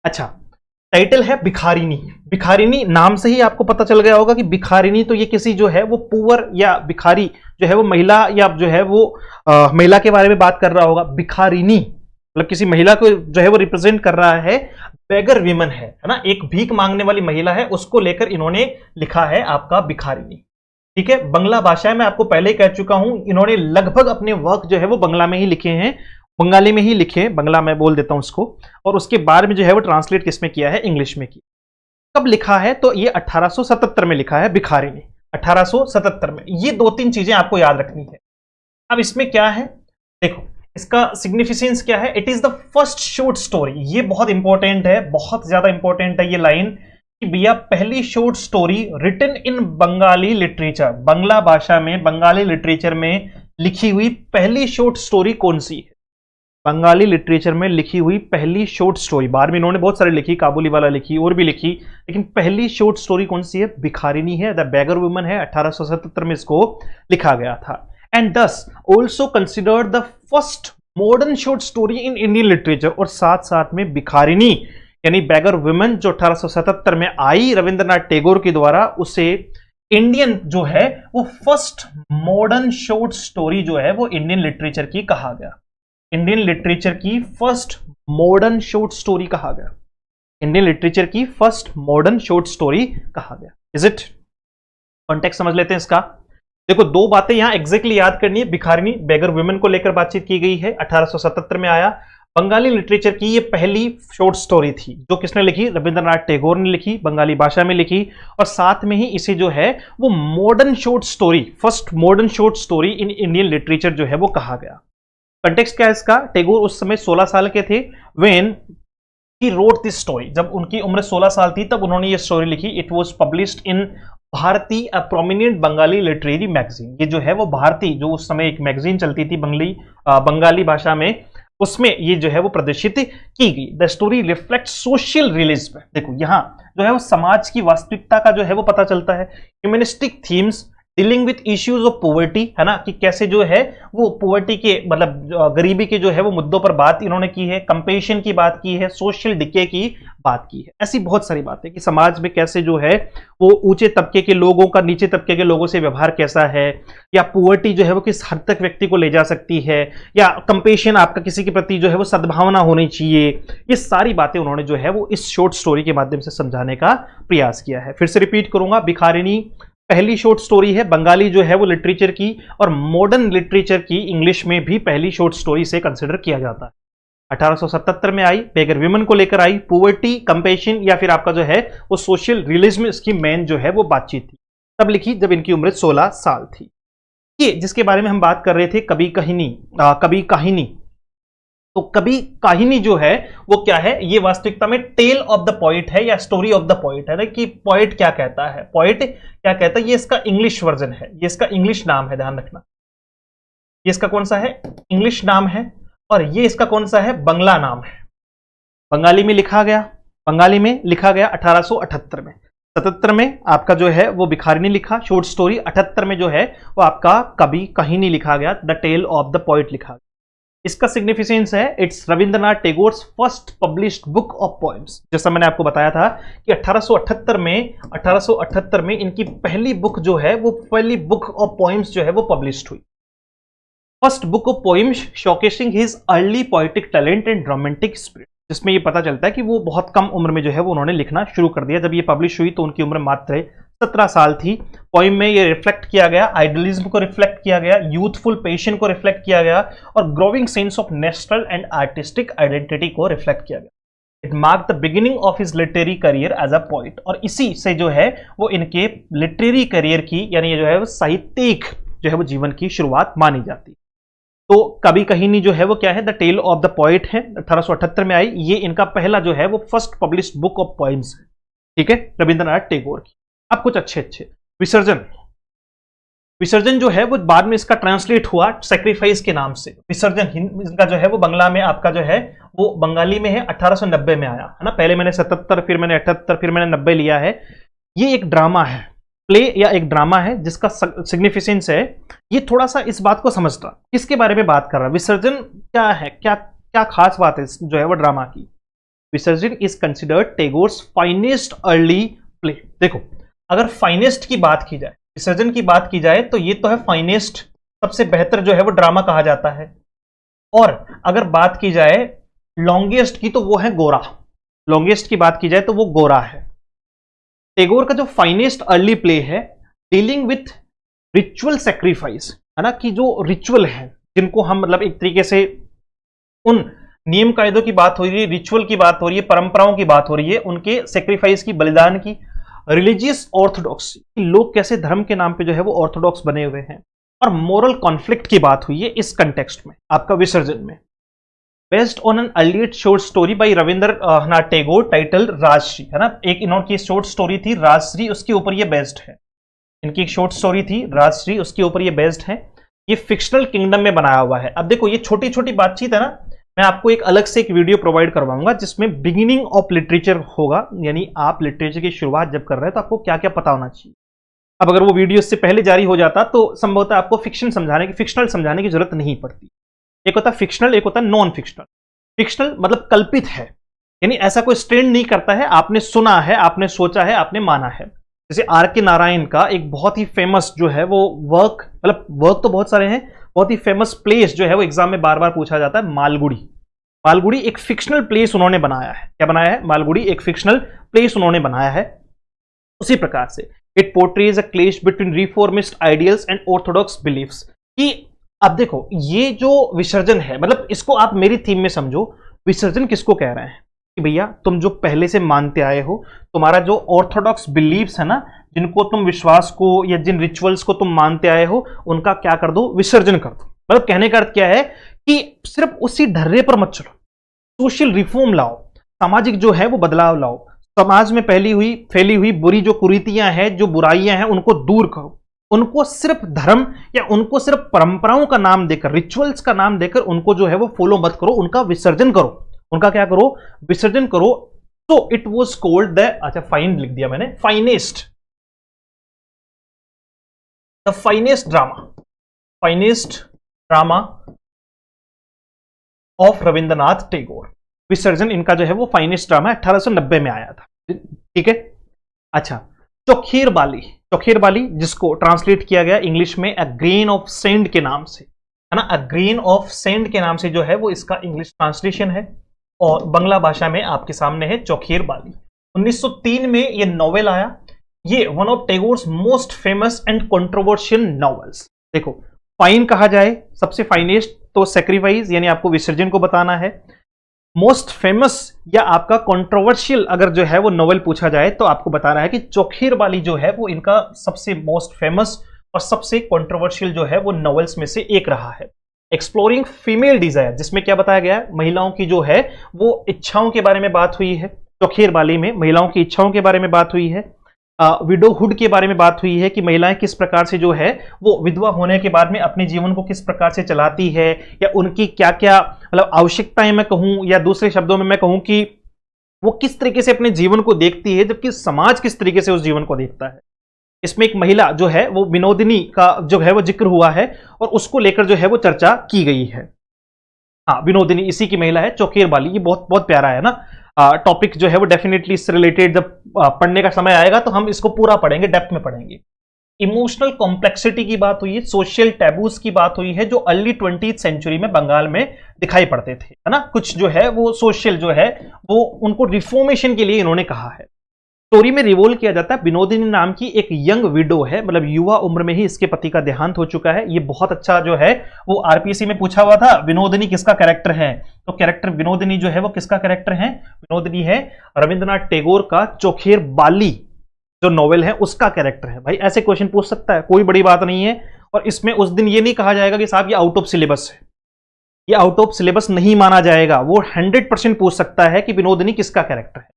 Speaker 1: अच्छा, टाइटल है भिखारिनी। भिखारिनी नाम से ही आपको पता चल गया होगा कि भिखारिनी तो ये किसी जो है वो पुअर या भिखारी जो है वो महिला या जो है वो महिला के बारे में बात कर रहा होगा। भिखारिनी मतलब किसी महिला को जो है वो रिप्रेजेंट कर रहा है, बेगर विमन है ना, एक भीख मांगने वाली महिला है, उसको लेकर इन्होंने लिखा है आपका भिखारिनी। ठीक है, बंगला भाषा में आपको पहले ही कह चुका हूं, इन्होंने लगभग अपने वर्क जो है वो बंगला में ही लिखे हैं, बंगाली में ही लिखे, बंगला में बोल देता हूं इसको, और उसके बाद में जो है वो ट्रांसलेट किसमें किया है, इंग्लिश में किया। कब लिखा है, तो ये 1877 में लिखा है भिखारिनी, 1877 में। ये दो तीन चीजें आपको याद रखनी है। अब इसमें क्या है, देखो इसका सिग्निफिकेंस क्या है, it is the first short story. ये बहुत इंपॉर्टेंट है, बहुत ज्यादा इंपॉर्टेंट है ये लाइन कि भैया पहली short story written in Bengali literature, Bangla भाषा में बंगाली लिटरेचर में लिखी हुई पहली शॉर्ट स्टोरी कौन सी है। बंगाली लिटरेचर में लिखी हुई पहली शॉर्ट स्टोरी, बाद में इन्होंने बहुत सारी लिखी, काबुली वाला लिखी और भी लिखी, लेकिन पहली शॉर्ट स्टोरी कौन सी है, भिखारिनी है, द बेगर वुमन है, 1877 में इसको लिखा गया था। एंड दस also considered the first modern short story in Indian literature, और साथ साथ में भिखारिनी यानी बेगर वुमन जो 1877 में आई रविंद्रनाथ टैगोर के द्वारा, उसे इंडियन जो है वो फर्स्ट मॉडर्न शॉर्ट स्टोरी जो है वो इंडियन लिटरेचर की कहा गया, इंडियन लिटरेचर की फर्स्ट मॉडर्न शॉर्ट स्टोरी कहा गया, इंडियन लिटरेचर की फर्स्ट मॉडर्न शॉर्ट स्टोरी कहा गया। Is it? कॉन्टेक्स्ट समझ लेते हैं इसका। देखो दो बातें यहां एग्जैक्टली याद करनी है, भिखारिनी बेगर वुमन को लेकर बातचीत की गई है, 1877 में आया। बंगाली लिटरेचर की ये पहली शॉर्ट स्टोरी थी जो किसने लिखी, रविंद्रनाथ टैगोर ने लिखी, बंगाली भाषा में लिखी, और साथ में ही इसे जो है वो modern short story, first modern short story in Indian literature जो है वो कहा गया। कंटेक्स्ट क्या है इसका, टैगोर उस समय 16 साल के थे when he wrote this story, जब उनकी उम्र 16 साल थी तब उन्होंने ये स्टोरी लिखी। It was published in Bharati, a prominent Bengali literary magazine. ये जो है वो भारती, जो उस समय एक मैगजीन चलती थी बंगाली भाषा में, उसमें ये जो है वो प्रदर्शित की गई। The story reflect social realism. देखो यहाँ जो है वो समाज की वास्तविकता का जो है वो पता चलता है। Humanistic themes dealing with issues of poverty, है ना, कि कैसे जो है वो पॉवर्टी के मतलब गरीबी के जो है वो मुद्दों पर बात इन्होंने की है, कंपेशन की बात की है, सोशल डिके की बात की है। ऐसी बहुत सारी बातें कि समाज में कैसे जो है वो ऊंचे तबके के लोगों का नीचे तबके के लोगों से व्यवहार कैसा है, या पॉवर्टी जो है वो किस हद तक व्यक्ति को ले जा सकती है, या कंपेशन आपका किसी के प्रति जो है वो सद्भावना होनी चाहिए। ये सारी बातें उन्होंने जो है वो इस शॉर्ट स्टोरी के माध्यम से समझाने का प्रयास किया है। फिर से रिपीट करूंगा, भिखारिनी पहली शॉर्ट स्टोरी है बंगाली जो है वो लिटरेचर की, और मॉडर्न लिटरेचर की इंग्लिश में भी पहली शॉर्ट स्टोरी से कंसिडर किया जाता है। 1877 में आई, बेगर विमेन को लेकर आई, पुवर्टी कंपेशन या फिर आपका जो है वो सोशल रियलिज्म इसकी मेन जो है वो बातचीत थी। तब लिखी जब इनकी उम्र 16 साल थी। ये जिसके बारे में हम बात कर रहे थे, कभी काहिनी। तो कभी काहिनी जो है वो क्या है, ये वास्तविकता में टेल ऑफ द पॉइट है या स्टोरी ऑफ द पॉइट है ना, कि पॉइट क्या कहता है, पॉइट क्या कहता है। ये इसका इंग्लिश वर्जन है, ये इसका इंग्लिश नाम है, ध्यान रखना। ये इसका कौन सा है, इंग्लिश नाम है, और ये इसका कौन सा है, बंगला नाम है। बंगाली में लिखा गया 1878 में। 77 में आपका जो है वो भिखारिनी लिखा शॉर्ट स्टोरी। 78 में जो है वो आपका कभी कहानी लिखा गया, the tale of the poet लिखा गया। इसका सिग्निफिकेंस है, it's Rabindranath Tagore's first published book of poems. जैसा मैंने आपको बताया था कि 1878 में इनकी पहली बुक जो है वो पहली बुक ऑफ पोएम्स जो है वो पब्लिश्ड हुई। First book of poems showcasing his early poetic talent and romantic spirit, जिसमें ये पता चलता है कि वो बहुत कम उम्र में जो है वो उन्होंने लिखना शुरू कर दिया। जब ये पब्लिश हुई तो उनकी उम्र मात्र 17 साल थी। पोइम में ये रिफ्लेक्ट किया गया, आइडियलिज्म को रिफ्लेक्ट किया गया, यूथफुल पैशन को रिफ्लेक्ट किया गया, और growing sense of national and artistic identity को रिफ्लेक्ट किया गया। It mark the beginning of his literary career as a poet, और इसी से जो है वो इनके लिटरेरी करियर की, यानी जो है वो साहित्यिक जो है वो जीवन की शुरुआत मानी जाती। तो कभी कहानी जो है वो क्या है, the tale of the poet है, 1878 में आई। ये इनका पहला जो है वो first published book of poems है, ठीक है, रविंद्रनाथ टैगोर की। अब कुछ अच्छे विसर्जन जो है वो बाद में इसका ट्रांसलेट हुआ सैक्रिफाइस के नाम से। विसर्जन इनका जो है वो बंगला में आपका जो है वो बंगाली में है, 1890 में आया है ना। पहले मैंने 77, फिर मैंने 78, फिर मैंने 90 लिया है। ये एक ड्रामा है, प्ले या एक ड्रामा है जिसका सिग्निफिकेंस है, ये थोड़ा सा इस बात को समझता किसके बारे में बात कर रहा है, विसर्जन क्या है, क्या खास बात है जो है वो ड्रामा की। विसर्जन is considered Tagore's finest early play. देखो, अगर फाइनेस्ट की बात की जाए, विसर्जन की बात की जाए, तो ये तो है फाइनेस्ट, सबसे बेहतर जो है वो ड्रामा कहा जाता है। और अगर बात की जाए लॉन्गेस्ट की, तो वो है गोरा। लॉन्गेस्ट की बात की जाए तो वो गोरा है। टैगोर का जो फाइनेस्ट अर्ली प्ले है, डीलिंग विथ रिचुअल सेक्रीफाइस, है ना, कि जो रिचुअल है जिनको हम मतलब एक तरीके से उन नियम कायदों की बात हो रही है, रिचुअल की बात हो रही है, परंपराओं की बात हो रही है, उनके सेक्रीफाइस की, बलिदान की, रिलीजियस ऑर्थोडॉक्सी, लोग कैसे धर्म के नाम पे जो है वो ऑर्थोडॉक्स बने हुए हैं, और मोरल कॉन्फ्लिक्ट की बात हुई है इस कंटेक्स्ट में आपका विसर्जन में। Based on an earlier short story by Rabindranath Tagore title Rajarshi, है ना, एक इनकी शॉर्ट स्टोरी थी राजश्री, उसके ऊपर ये बेस्ड है। इनकी एक शॉर्ट स्टोरी थी राजश्री, उसके ऊपर ये बेस्ड है। ये फिक्शनल किंगडम में बनाया हुआ है। अब देखो, ये छोटी छोटी बातचीत है ना, मैं आपको एक अलग से एक वीडियो प्रोवाइड करवाऊंगा जिसमें बिगिनिंग ऑफ लिटरेचर होगा, यानी आप लिटरेचर की शुरुआत जब कर रहे हैं तो आपको क्या क्या पता होना चाहिए। अब अगर वो वीडियो इससे पहले जारी हो जाता तो संभवतः आपको फिक्शनल समझाने की जरूरत नहीं पड़ती। एक होता फिक्शनल, एक होता नॉन फिक्शनल। फिक्शनल मतलब कल्पित है, यानी ऐसा कोई स्टैंड नहीं करता है, आपने सुना है, आपने सोचा है, आपने माना है। जैसे आर के नारायण का एक बहुत ही फेमस जो है वो वर्क, मतलब वर्क तो बहुत सारे हैं, बहुत ही फेमस प्लेस जो है वो एग्जाम में बार बार पूछा जाता है, मालगुड़ी। मालगुड़ी एक फिक्शनल प्लेस उन्होंने बनाया है। क्या बनाया है? मालगुड़ी एक फिक्शनल प्लेस उन्होंने बनाया है। उसी प्रकार से it portrays a clash between reformist ideals and Orthodox beliefs. कि अब देखो, ये जो विसर्जन है, मतलब इसको आप मेरी थीम में समझो, विसर्जन किसको कह रहे हैं कि भैया तुम जो पहले से मानते आए हो, तुम्हारा जो ऑर्थोडॉक्स बिलीव्स है ना, जिनको तुम विश्वास को या जिन रिचुअल्स को तुम मानते आए हो, उनका क्या कर दो, विसर्जन कर दो। मतलब कहने का अर्थ क्या है कि सिर्फ उसी ढर्रे पर मत चलो, सोशल रिफॉर्म लाओ, सामाजिक जो है वो बदलाव लाओ, समाज में फैली हुई बुरी जो कुरीतियां हैं, जो बुराइयां हैं, उनको दूर करो। उनको सिर्फ धर्म या उनको सिर्फ परंपराओं का नाम देकर, रिचुअल्स का नाम देकर उनको जो है वो फॉलो मत करो, उनका विसर्जन करो। उनका क्या करो? विसर्जन करो। तो इट वॉज कॉल्ड द, अच्छा फाइन लिख दिया मैंने, finest, the finest drama of Rabindranath Tagore. विसर्जन इनका जो है वो फाइनेस्ट ड्रामा 1890 में आया था, ठीक है। अच्छा, चौखेर बाली जिसको ट्रांसलेट किया गया इंग्लिश में अ ग्रेन ऑफ सैंड के नाम से, है ना, अ ग्रेन ऑफ सैंड के नाम से जो है वो इसका इंग्लिश ट्रांसलेशन है, और बंगला भाषा में आपके सामने है चौखेर बाली। 1903 में ये नॉवेल आया। ये one of Tagore's most famous and controversial novels. देखो, फाइन कहा जाए सबसे फाइनेस्ट तो सैक्रिफाइस, यानी आपको विसर्जन को बताना है। मोस्ट फेमस या आपका कंट्रोवर्शियल अगर जो है वो नॉवेल पूछा जाए तो आपको बता रहा है कि चोखेर बाली जो है वो इनका सबसे मोस्ट फेमस और सबसे कंट्रोवर्शियल जो है वो नॉवेल्स में से एक रहा है। एक्सप्लोरिंग फीमेल डिजायर, जिसमें क्या बताया गया है, महिलाओं की जो है वो इच्छाओं के बारे में बात हुई है। चोखेर बाली में महिलाओं की इच्छाओं के बारे में बात हुई है। विडोहुड के बारे में बात हुई है कि महिलाएं किस प्रकार से जो है वो विधवा होने के बाद में अपने जीवन को किस प्रकार से चलाती है, या उनकी क्या क्या मतलब आवश्यकताएं मैं कहूं, या दूसरे शब्दों में मैं कहूं कि वो किस तरीके से अपने जीवन को देखती है, जबकि समाज किस तरीके से उस जीवन को देखता है। इसमें एक महिला जो है वो विनोदिनी का जो है वो जिक्र हुआ है और उसको लेकर जो है वो चर्चा की गई है। हाँ, विनोदिनी इसी की महिला है, चोखेर बाली। ये बहुत बहुत प्यारा है ना टॉपिक जो है वो। डेफिनेटली इससे रिलेटेड जब पढ़ने का समय आएगा तो हम इसको पूरा पढ़ेंगे, डेप्थ में पढ़ेंगे। इमोशनल कॉम्प्लेक्सिटी की बात हुई है, सोशल टैबूज की बात हुई है जो अर्ली 20th सेंचुरी में बंगाल में दिखाई पड़ते थे, है ना। कुछ जो है वो सोशल जो है वो उनको रिफॉर्मेशन के लिए इन्होंने कहा है। स्टोरी में रिवोल्व किया जाता है। विनोदिनी नाम की एक यंग विडो है, मतलब युवा उम्र में ही इसके पति का देहांत हो चुका है। ये बहुत अच्छा जो है वो आरपीएससी में पूछा हुआ था, विनोदिनी किसका कैरेक्टर है, तो कैरेक्टर विनोदिनी जो है वो किसका कैरेक्टर है, विनोदिनी है रविंद्रनाथ टैगोर का चोखेर बाली जो नॉवेल है उसका कैरेक्टर है। भाई ऐसे क्वेश्चन पूछ सकता है, कोई बड़ी बात नहीं है। और इसमें उस दिन ये नहीं कहा जाएगा कि साहब ये आउट ऑफ सिलेबस है, ये आउट ऑफ सिलेबस नहीं माना जाएगा। वो 100% पूछ सकता है कि विनोदिनी किसका कैरेक्टर है।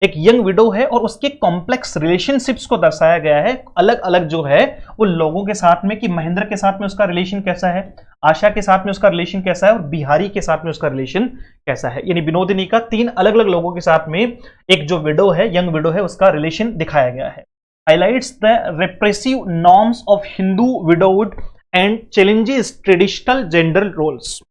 Speaker 1: एक यंग विडो है और उसके कॉम्प्लेक्स रिलेशनशिप्स को दर्शाया गया है अलग अलग जो है वो लोगों के साथ में, कि महेंद्र के साथ में उसका रिलेशन कैसा है, आशा के साथ में उसका रिलेशन कैसा है और बिहारी के साथ में उसका रिलेशन कैसा है। यानी विनोदिनी का 3 अलग अलग लोगों के साथ में एक जो विडो है, यंग विडो है, उसका रिलेशन दिखाया गया है। Highlights the repressive norms of Hindu widowhood and challenges traditional gender roles.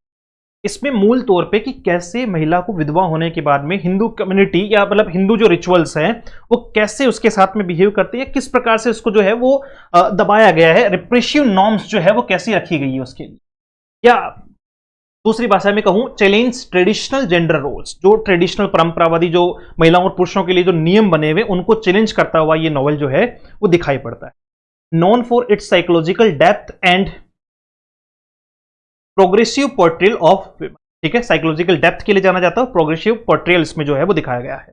Speaker 1: इसमें मूल तौर पे कि कैसे महिला को विधवा होने के बाद में हिंदू कम्युनिटी या मतलब हिंदू जो रिचुअल्स हैं वो कैसे उसके साथ में बिहेव करती है, किस प्रकार से उसको जो है वो दबाया गया है, रिप्रेसिव नॉर्म्स जो है वो कैसी रखी गई है उसके लिए। या दूसरी भाषा में कहूं, चैलेंज ट्रेडिशनल जेंडर रोल्स, जो ट्रेडिशनल परंपरावादी जो महिलाओं और पुरुषों के लिए जो नियम बने हुए उनको चैलेंज करता हुआ ये नॉवल जो है वो दिखाई पड़ता है। Known for its psychological depth and progressive portrayal of, ठीक है, साइकोलॉजिकल डेप्थ के लिए जाना जाता है, प्रोग्रेसिव पोर्ट्रेयल इसमें जो है वो दिखाया गया है।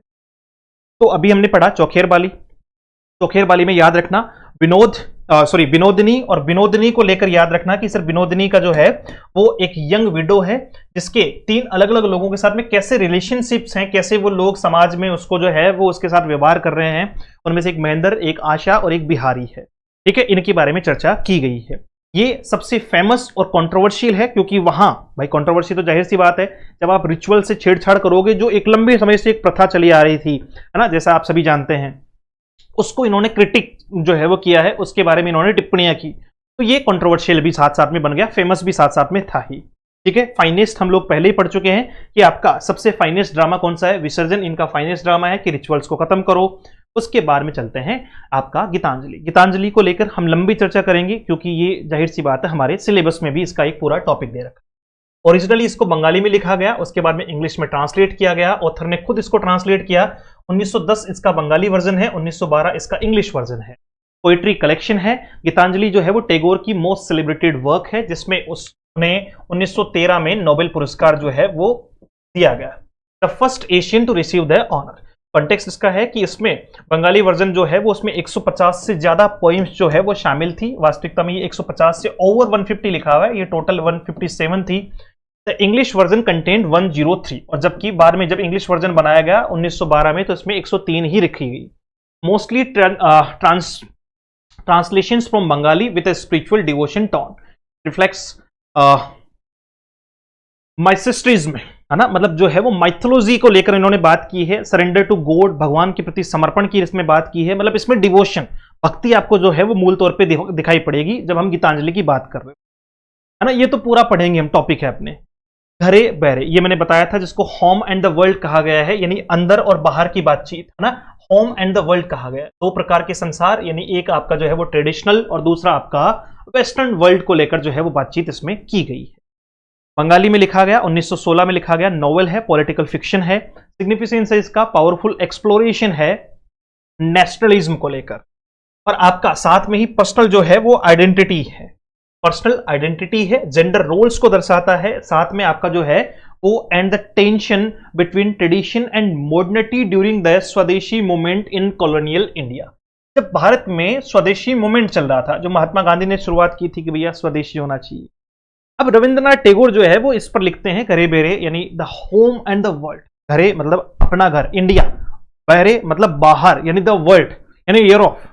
Speaker 1: तो अभी हमने पढ़ा चोखेर बाली। चोखेर बाली में याद रखना विनोदिनी, और विनोदिनी को लेकर याद रखना कि सिर्फ विनोदिनी का जो है वो एक यंग विडो है जिसके 3 अलग अलग लोगों के साथ में कैसे रिलेशनशिप्स हैं, कैसे वो लोग समाज में उसको जो है वो उसके साथ व्यवहार कर रहे हैं। उनमें से एक महेंद्र, एक आशा और एक बिहारी है, ठीक है। इनके बारे में चर्चा की गई है। ये सबसे फेमस और कंट्रोवर्शियल है क्योंकि वहां भाई कंट्रोवर्सी तो जाहिर सी बात है, जब आप रिचुअल से छेड़छाड़ करोगे, जो एक लंबे समय से एक प्रथा चली आ रही थी, है ना, जैसा आप सभी जानते हैं, उसको इन्होंने क्रिटिक जो है वो किया है, उसके बारे में इन्होंने टिप्पणियां की। तो ये कंट्रोवर्शियल भी साथ साथ में बन गया, फेमस भी साथ साथ में था ही, ठीक है। फाइनेस्ट हम लोग पहले ही पढ़ चुके हैं कि आपका सबसे फाइनेस्ट ड्रामा कौन सा है, विसर्जन इनका फाइनेस्ट ड्रामा है कि रिचुअल्स को खत्म करो। उसके बाद में चलते हैं आपका गीतांजलि। गीतांजलि को लेकर हम लंबी चर्चा करेंगे क्योंकि ये जाहिर सी बात है हमारे सिलेबस में भी इसका एक पूरा टॉपिक दे रखा। ओरिजिनली इसको बंगाली में लिखा गया, उसके बाद में इंग्लिश में ट्रांसलेट किया गया, ऑथर ने खुद इसको ट्रांसलेट किया। 1910 इसका बंगाली वर्जन है, 1912 इसका इंग्लिश वर्जन है। पोइट्री कलेक्शन है। गीतांजलि जो है वो टैगोर की मोस्ट सेलिब्रेटेड वर्क है जिसमें उसने 1913 में नोबेल पुरस्कार जो है वो दिया गया, the first Asian to receive the honour. Context इसका है कि इसमें बंगाली वर्जन जो है वो उसमें 150 से ज्यादा पोइम्स जो है वो शामिल थी। वास्तविकता में ये 150 से ओवर 150 लिखा हुआ है, ये टोटल 157 थी। द इंग्लिश वर्जन कंटेंट 103, और जबकि बाद में जब इंग्लिश वर्जन बनाया गया 1912 में तो इसमें 103 ही रखी गई। Mostly translations from Bengali with a spiritual devotion tone, reflects mysticism, है ना, मतलब जो है वो माइथोलॉजी को लेकर इन्होंने बात की है। सरेंडर टू गॉड, भगवान के प्रति समर्पण की इसमें बात की है। मतलब इसमें डिवोशन, भक्ति आपको जो है वो मूल तौर पे दिखाई पड़ेगी जब हम गीतांजलि की बात कर रहे हैं, है ना। ये तो पूरा पढ़ेंगे हम, टॉपिक है अपने घरे बहरे, ये मैंने बताया था, जिसको होम एंड द वर्ल्ड कहा गया है, यानी अंदर और बाहर की बातचीत, है ना। होम एंड द वर्ल्ड कहा गया है, 2 प्रकार के संसार, यानी एक आपका जो है वो ट्रेडिशनल और दूसरा आपका वेस्टर्न वर्ल्ड को लेकर जो है वो बातचीत इसमें की गई है। बंगाली में लिखा गया, 1916 में लिखा गया, नॉवेल है, पॉलिटिकल फिक्शन है। सिग्निफिकेंस है इसका, पावरफुल एक्सप्लोरेशन है नेशनलिज्म को लेकर, और आपका साथ में ही पर्सनल जो है वो आइडेंटिटी है, पर्सनल आइडेंटिटी है, जेंडर रोल्स को दर्शाता है, साथ में आपका जो है वो and the tension between tradition and modernity during the स्वदेशी मूवमेंट इन कॉलोनियल इंडिया। जब भारत में स्वदेशी मूवमेंट चल रहा था, जो महात्मा गांधी ने शुरुआत की थी कि भैया स्वदेशी होना चाहिए, अब रविंद्रनाथ टैगोर जो है वो इस पर लिखते हैं घरे बेरे, यानी the home and the world. घरे मतलब अपना घर, इंडिया, बहरे मतलब बाहर, यानी द वर्ल्ड, यानी ईयर ऑफ।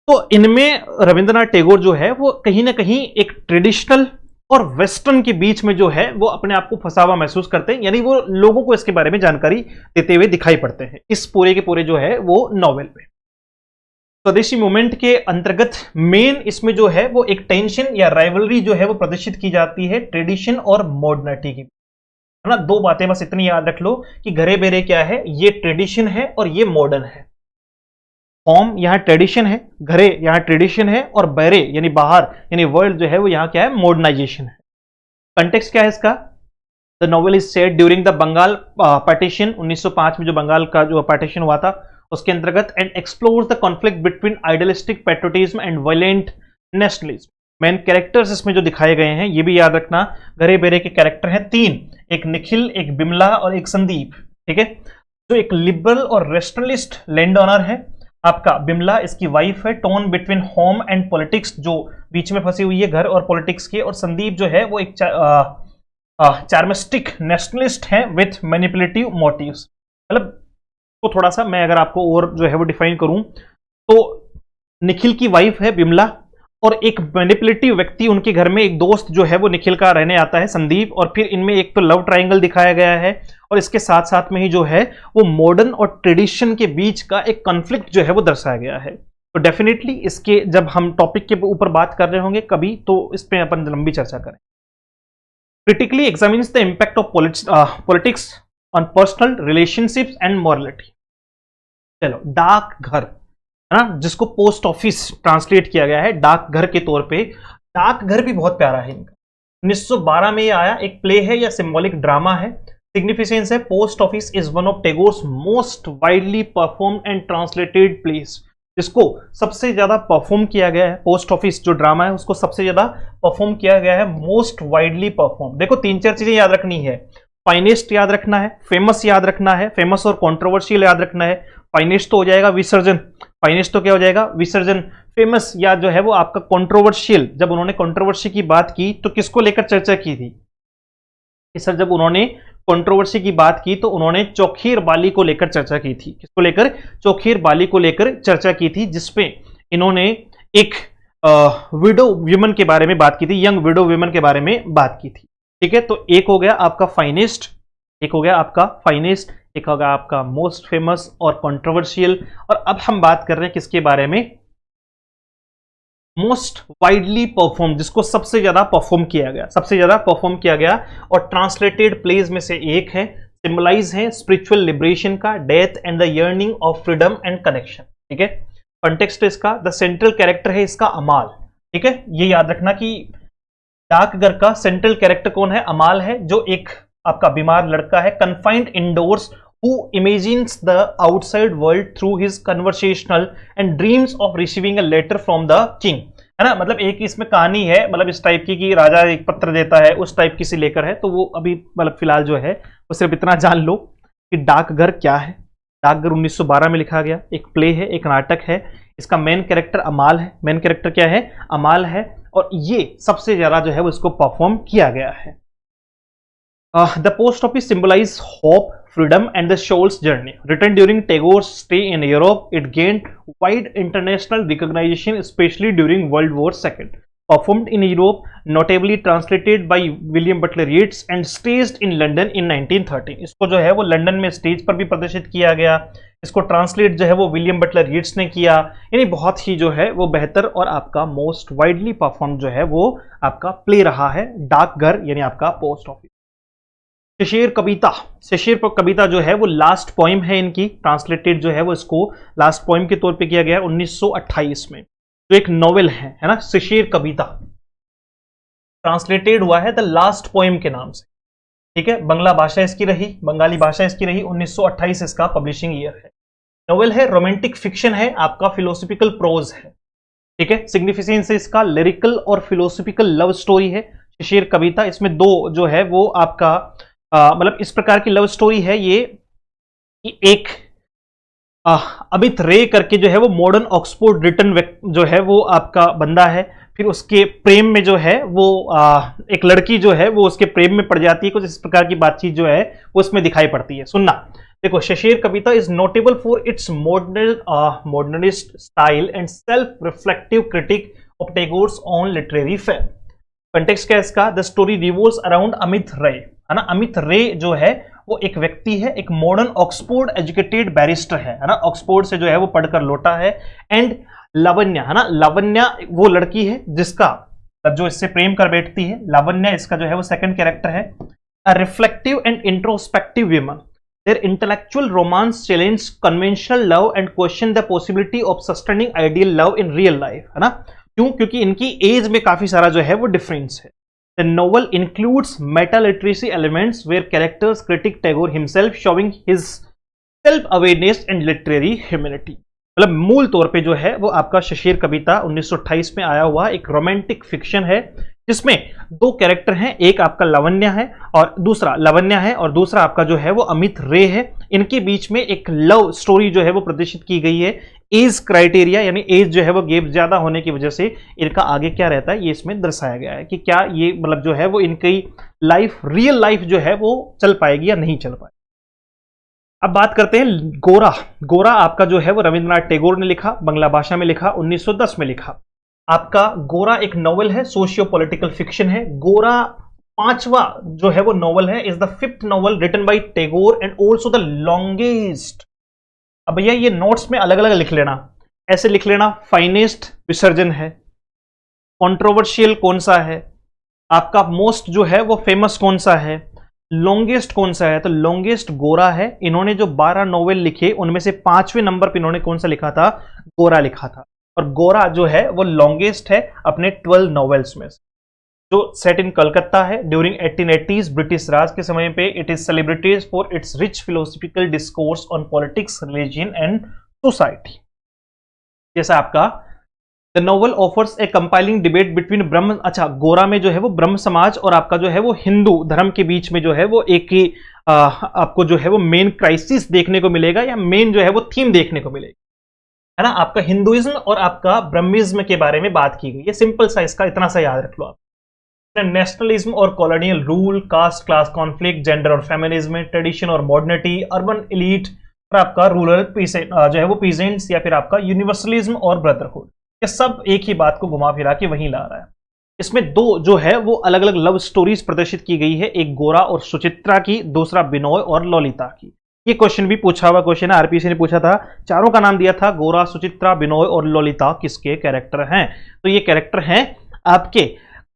Speaker 1: तो इनमें रविंद्रनाथ टैगोर जो है वो कहीं ना कहीं एक ट्रेडिशनल और वेस्टर्न के बीच में जो है वो अपने आप को फंसा हुआ महसूस करते हैं, यानी वो लोगों को इसके बारे में जानकारी देते हुए दिखाई पड़ते हैं इस पूरे के पूरे जो है वो नॉवेल में। स्वदेशी मूवमेंट के अंतर्गत मेन इसमें जो है वो एक टेंशन या राइवलरी जो है वो प्रदर्शित की जाती है ट्रेडिशन और मॉडर्निटी की, है ना। दो बातें बस इतनी याद रख लो कि घरे बेरे क्या है, ये ट्रेडिशन है और ये मॉडर्न है। होम यहां ट्रेडिशन है, घरे यहां ट्रेडिशन है, और बेरे यानी बाहर यानी वर्ल्ड जो है वो यहां क्या है, मॉडर्नाइजेशन है। कंटेक्स्ट क्या है इसका? The novel is set during the Bengal partition, 1905 में जो बंगाल का जो पार्टीशन हुआ था उसके अंतर्गत, and explores the conflict between idealistic patriotism and violent nationalism. Main characters इसमें जो दिखाए गए हैं ये भी याद रखना, घरे बेरे के कैरेक्टर हैं तीन, एक निखिल, एक बिमला और एक संदीप, ठीक है। जो एक लिबरल और रेशनलिस्ट लैंड ओनर है आपका बिमला, इसकी वाइफ है, tone between home and politics, जो बीच में फंसी हुई है घर और पॉलिटिक्स के, और संदीप जो है वो एक चार्मिस्टिक नेशनलिस्ट है विथ मैनिपुलेटिव मोटिव्स। मतलब तो थोड़ा सा मैं अगर आपको और जो है वो डिफाइन करूं तो निखिल की वाइफ है बिमला, और एक मैनिपुलेटिव व्यक्ति उनके घर में, एक दोस्त जो है वो निखिल का रहने आता है संदीप, और फिर इनमें एक तो लव ट्रायंगल दिखाया गया है, और इसके साथ साथ में ही जो है वो मॉडर्न और ट्रेडिशन के बीच का एक कॉन्फ्लिक्ट जो है वो दर्शाया गया है। तो डेफिनेटली इसके जब हम टॉपिक के ऊपर बात कर रहे होंगे कभी, तो इस पर अपन लंबी चर्चा करें। Critically examines the impact of politics on personal relationships and morality. चलो, डाक घर है ना, जिसको पोस्ट ऑफिस ट्रांसलेट किया गया है डाक घर के तौर पे। डाक घर भी बहुत प्यारा है इनका, 1912 में ये आया, एक प्ले है या सिंबॉलिक ड्रामा है। सिग्निफिकेंस है, post office is one of Tagore's most widely performed and translated place, जिसको सबसे ज्यादा परफॉर्म किया गया है। पोस्ट ऑफिस जो ड्रामा है उसको सबसे ज्यादा परफॉर्म किया गया है, मोस्ट वाइडली परफॉर्म। देखो तीन चार चीजें याद रखनी है, फाइनेस्ट याद रखना है, फेमस याद रखना है, फेमस और कॉन्ट्रोवर्शियल याद रखना है। फाइनेस्ट तो हो जाएगा विसर्जन, फाइनेस्ट तो क्या हो जाएगा विसर्जन। फेमस या जो है वो आपका कॉन्ट्रोवर्शियल, जब उन्होंने कॉन्ट्रोवर्सी की बात की तो किसको लेकर चर्चा की थी सर? जब उन्होंने कंट्रोवर्सी की बात की तो उन्होंने चौखीर बाली को लेकर चर्चा की थी। किसको लेकर? चौखीर बाली को लेकर चर्चा की थी, जिसपे इन्होंने एक विडो वुमन के बारे में बात की थी, यंग विडो वुमन के बारे में बात की थी, ठीक है। तो एक हो गया आपका फाइनेस्ट, एक हो गया आपका फाइनेस्ट, एक होगा आपका मोस्ट फेमस और कंट्रोवर्शियल। और अब हम बात कर रहे हैं किसके बारे में? मोस्ट वाइडली परफॉर्म, जिसको सबसे ज्यादा परफॉर्म किया गया, सबसे ज्यादा परफॉर्म किया गया। और ट्रांसलेटेड प्लेज में से एक है, सिंबलाइज है स्पिरिचुअल लिबरेशन का, death and the yearning of freedom and connection, ठीक है। कॉन्टेक्स्ट इसका, द सेंट्रल कैरेक्टर है इसका अमाल, ठीक है। ये याद रखना कि डाकघर का सेंट्रल कैरेक्टर कौन है? अमाल है, जो एक आपका बीमार लड़का है, confined indoors, who imagines the outside world through his conversational and dreams of receiving a letter from the king, है ना। मतलब एक इसमें कहानी है, मतलब इस टाइप की कि राजा एक पत्र देता है, उस टाइप की से लेकर है। तो वो अभी मतलब फिलहाल जो है वो सिर्फ इतना जान लो कि डाकघर क्या है। डाकघर 1912 में लिखा गया, एक प्ले है, एक नाटक है। इसका मेन कैरेक्टर अमाल है, मेन कैरेक्टर क्या है? अमाल है, और ये सबसे ज्यादा जो है वो इसको परफॉर्म किया गया है। The post office symbolizes hope, freedom, and the soul's journey. Written during Tagore's stay in Europe, it gained wide international recognition, especially during World War II. Performed in Europe, notably translated by William Butler Yeats and staged in London in 1913. इसको जो है वो London में stage पर भी प्रदर्शित किया गया, इसको ट्रांसलेट जो है वो विलियम बटलर यीट्स ने किया। यानी बहुत ही जो है वो बेहतर और आपका मोस्ट वाइडली परफॉर्म जो है वो आपका प्ले रहा है डाकघर, यानी आपका पोस्ट ऑफिस। शिशिर कविता, शिशिर कविता जो है वो लास्ट पोइम है इनकी, ट्रांसलेटेड जो है वो इसको लास्ट पोइम के तौर पे किया गया है 1928 में। जो एक नॉवेल है ना, शिशिर कविता, ट्रांसलेटेड हुआ है द लास्ट पोइम के नाम से, ठीक है। बंगला भाषा इसकी रही, बंगाली भाषा इसकी रही, 1928 इसका पब्लिशिंग ईयर है। नॉवेल है, रोमांटिक फिक्शन है, आपका फिलोसफिकल प्रोज है, ठीक है। सिग्निफिकेंस इसका लिरिकल और फिलोसफिकल लव स्टोरी है शिशिर कविता। इसमें दो जो है वो आपका मतलब इस प्रकार की लव स्टोरी है ये कि एक अमित रे करके जो है वो मॉडर्न ऑक्सफोर्ड रिटर्न जो है वो आपका बंदा है, फिर उसके प्रेम में जो है वो एक लड़की जो है वो उसके प्रेम में पड़ जाती है। कुछ इस प्रकार की बातचीत जो है वो उसमें दिखाई पड़ती है। सुनना, देखो, Shesher Kobita is notable for its modernist style and self reflective critique of Tagore's on literary fame. Context क्या है इसका? The story revolves around Amit Ray, है ना। अमित रे जो है वो एक व्यक्ति है, एक मॉडर्न ऑक्सफोर्ड एजुकेटेड बैरिस्टर है ना, ऑक्सफोर्ड से जो है वो पढ़कर लौटा है। एंड लावण्या, है ना, लावण्या वो लड़की है जिसका जो इससे प्रेम कर बैठती है। लावण्या इसका जो है वो सेकंड कैरेक्टर है। A reflective and introspective woman, their intellectual romance challenge conventional love and question the possibility of sustaining ideal love in real life, है ना। क्यों? क्योंकि इनकी एज में काफी सारा जो है वो डिफरेंस है। The novel includes meta-literacy elements where characters critique Tagore himself, showing his self-awareness and literary humility। मतलब मूल तौर पे जो है वो आपका शशीर कविता 1928 में आया हुआ एक रोमांटिक फिक्शन है, जिसमें दो कैरेक्टर हैं, एक आपका लावण्या है और दूसरा आपका जो है वो अमित रे है। इनके बीच में एक लव स्टोरी जो है वो प्रदर्शित की गई है। एज क्राइटेरिया यानी एज जो है वो गैप ज्यादा होने की वजह से इनका आगे क्या रहता है ये इसमें दर्शाया गया है कि क्या ये मतलब जो है वो इनकी लाइफ, रियल लाइफ जो है वो चल पाएगी या नहीं चल पाएगी। अब बात करते हैं गोरा। गोरा आपका जो है वो रविंद्रनाथ टैगोर ने लिखा, बंगला भाषा में लिखा, 1910 में लिखा। आपका गोरा एक नॉवल है, सोशियो पॉलिटिकल फिक्शन है। गोरा पांचवा जो है वो नॉवल है, is the fifth novel written by Tagore and also the longest. अब भैया ये नोट्स में अलग अलग लिख लेना, ऐसे लिख लेना, फाइनेस्ट विसर्जन है, कंट्रोवर्शियल कौन सा है, आपका मोस्ट जो है वो फेमस कौन सा है, लॉन्गेस्ट कौन सा है। तो लॉन्गेस्ट गोरा है। इन्होंने जो 12 नॉवेल लिखे उनमें से 5वें नंबर पर इन्होंने कौन सा लिखा था? गोरा लिखा था। और गोरा जो है वो लॉन्गेस्ट है अपने 12 नॉवेल्स में, जो सेट इन कलकत्ता है ड्यूरिंग 1880s ब्रिटिश राज के समय पे। It is celebrated for its rich philosophical discourse on politics, religion and society. जैसा आपका the novel offers A compiling debate between ब्रह्म, अच्छा, गोरा में जो है वो ब्रह्म समाज और आपका जो है वो हिंदू धर्म के बीच में जो है वो एक ही आपको जो है वो मेन क्राइसिस देखने को मिलेगा, या मेन जो है वो थीम देखने को मिलेगी, है ना। आपका हिंदुइज्म और आपका ब्रह्मिज्म के बारे में बात की गई है। सिंपल सा इसका इतना सा याद रख लो आप। नेशनलिज्म और colonial rule, caste class conflict, gender और फेमिनिज्म, ट्रेडिशन और मॉडर्निटी, अर्बन एलीट और आपका रूरल जो है वो पीजेंट्स, या फिर आपका यूनिवर्सलिज्म और ब्रदरहुड, ये सब एक ही बात को घुमा फिरा के वहीं ला रहा है। इसमें दो जो है वो अलग अलग लव स्टोरीज प्रदर्शित की गई है, एक गोरा और सुचित्रा की, दूसरा बिनोय और ललिता की। ये क्वेश्चन भी पूछा हुआ क्वेश्चन है, आरपीसी ने पूछा था। चारों का नाम दिया था, गोरा, सुचित्रा, बिनोय और ललिता किसके कैरेक्टर हैं? तो ये कैरेक्टर हैं आपके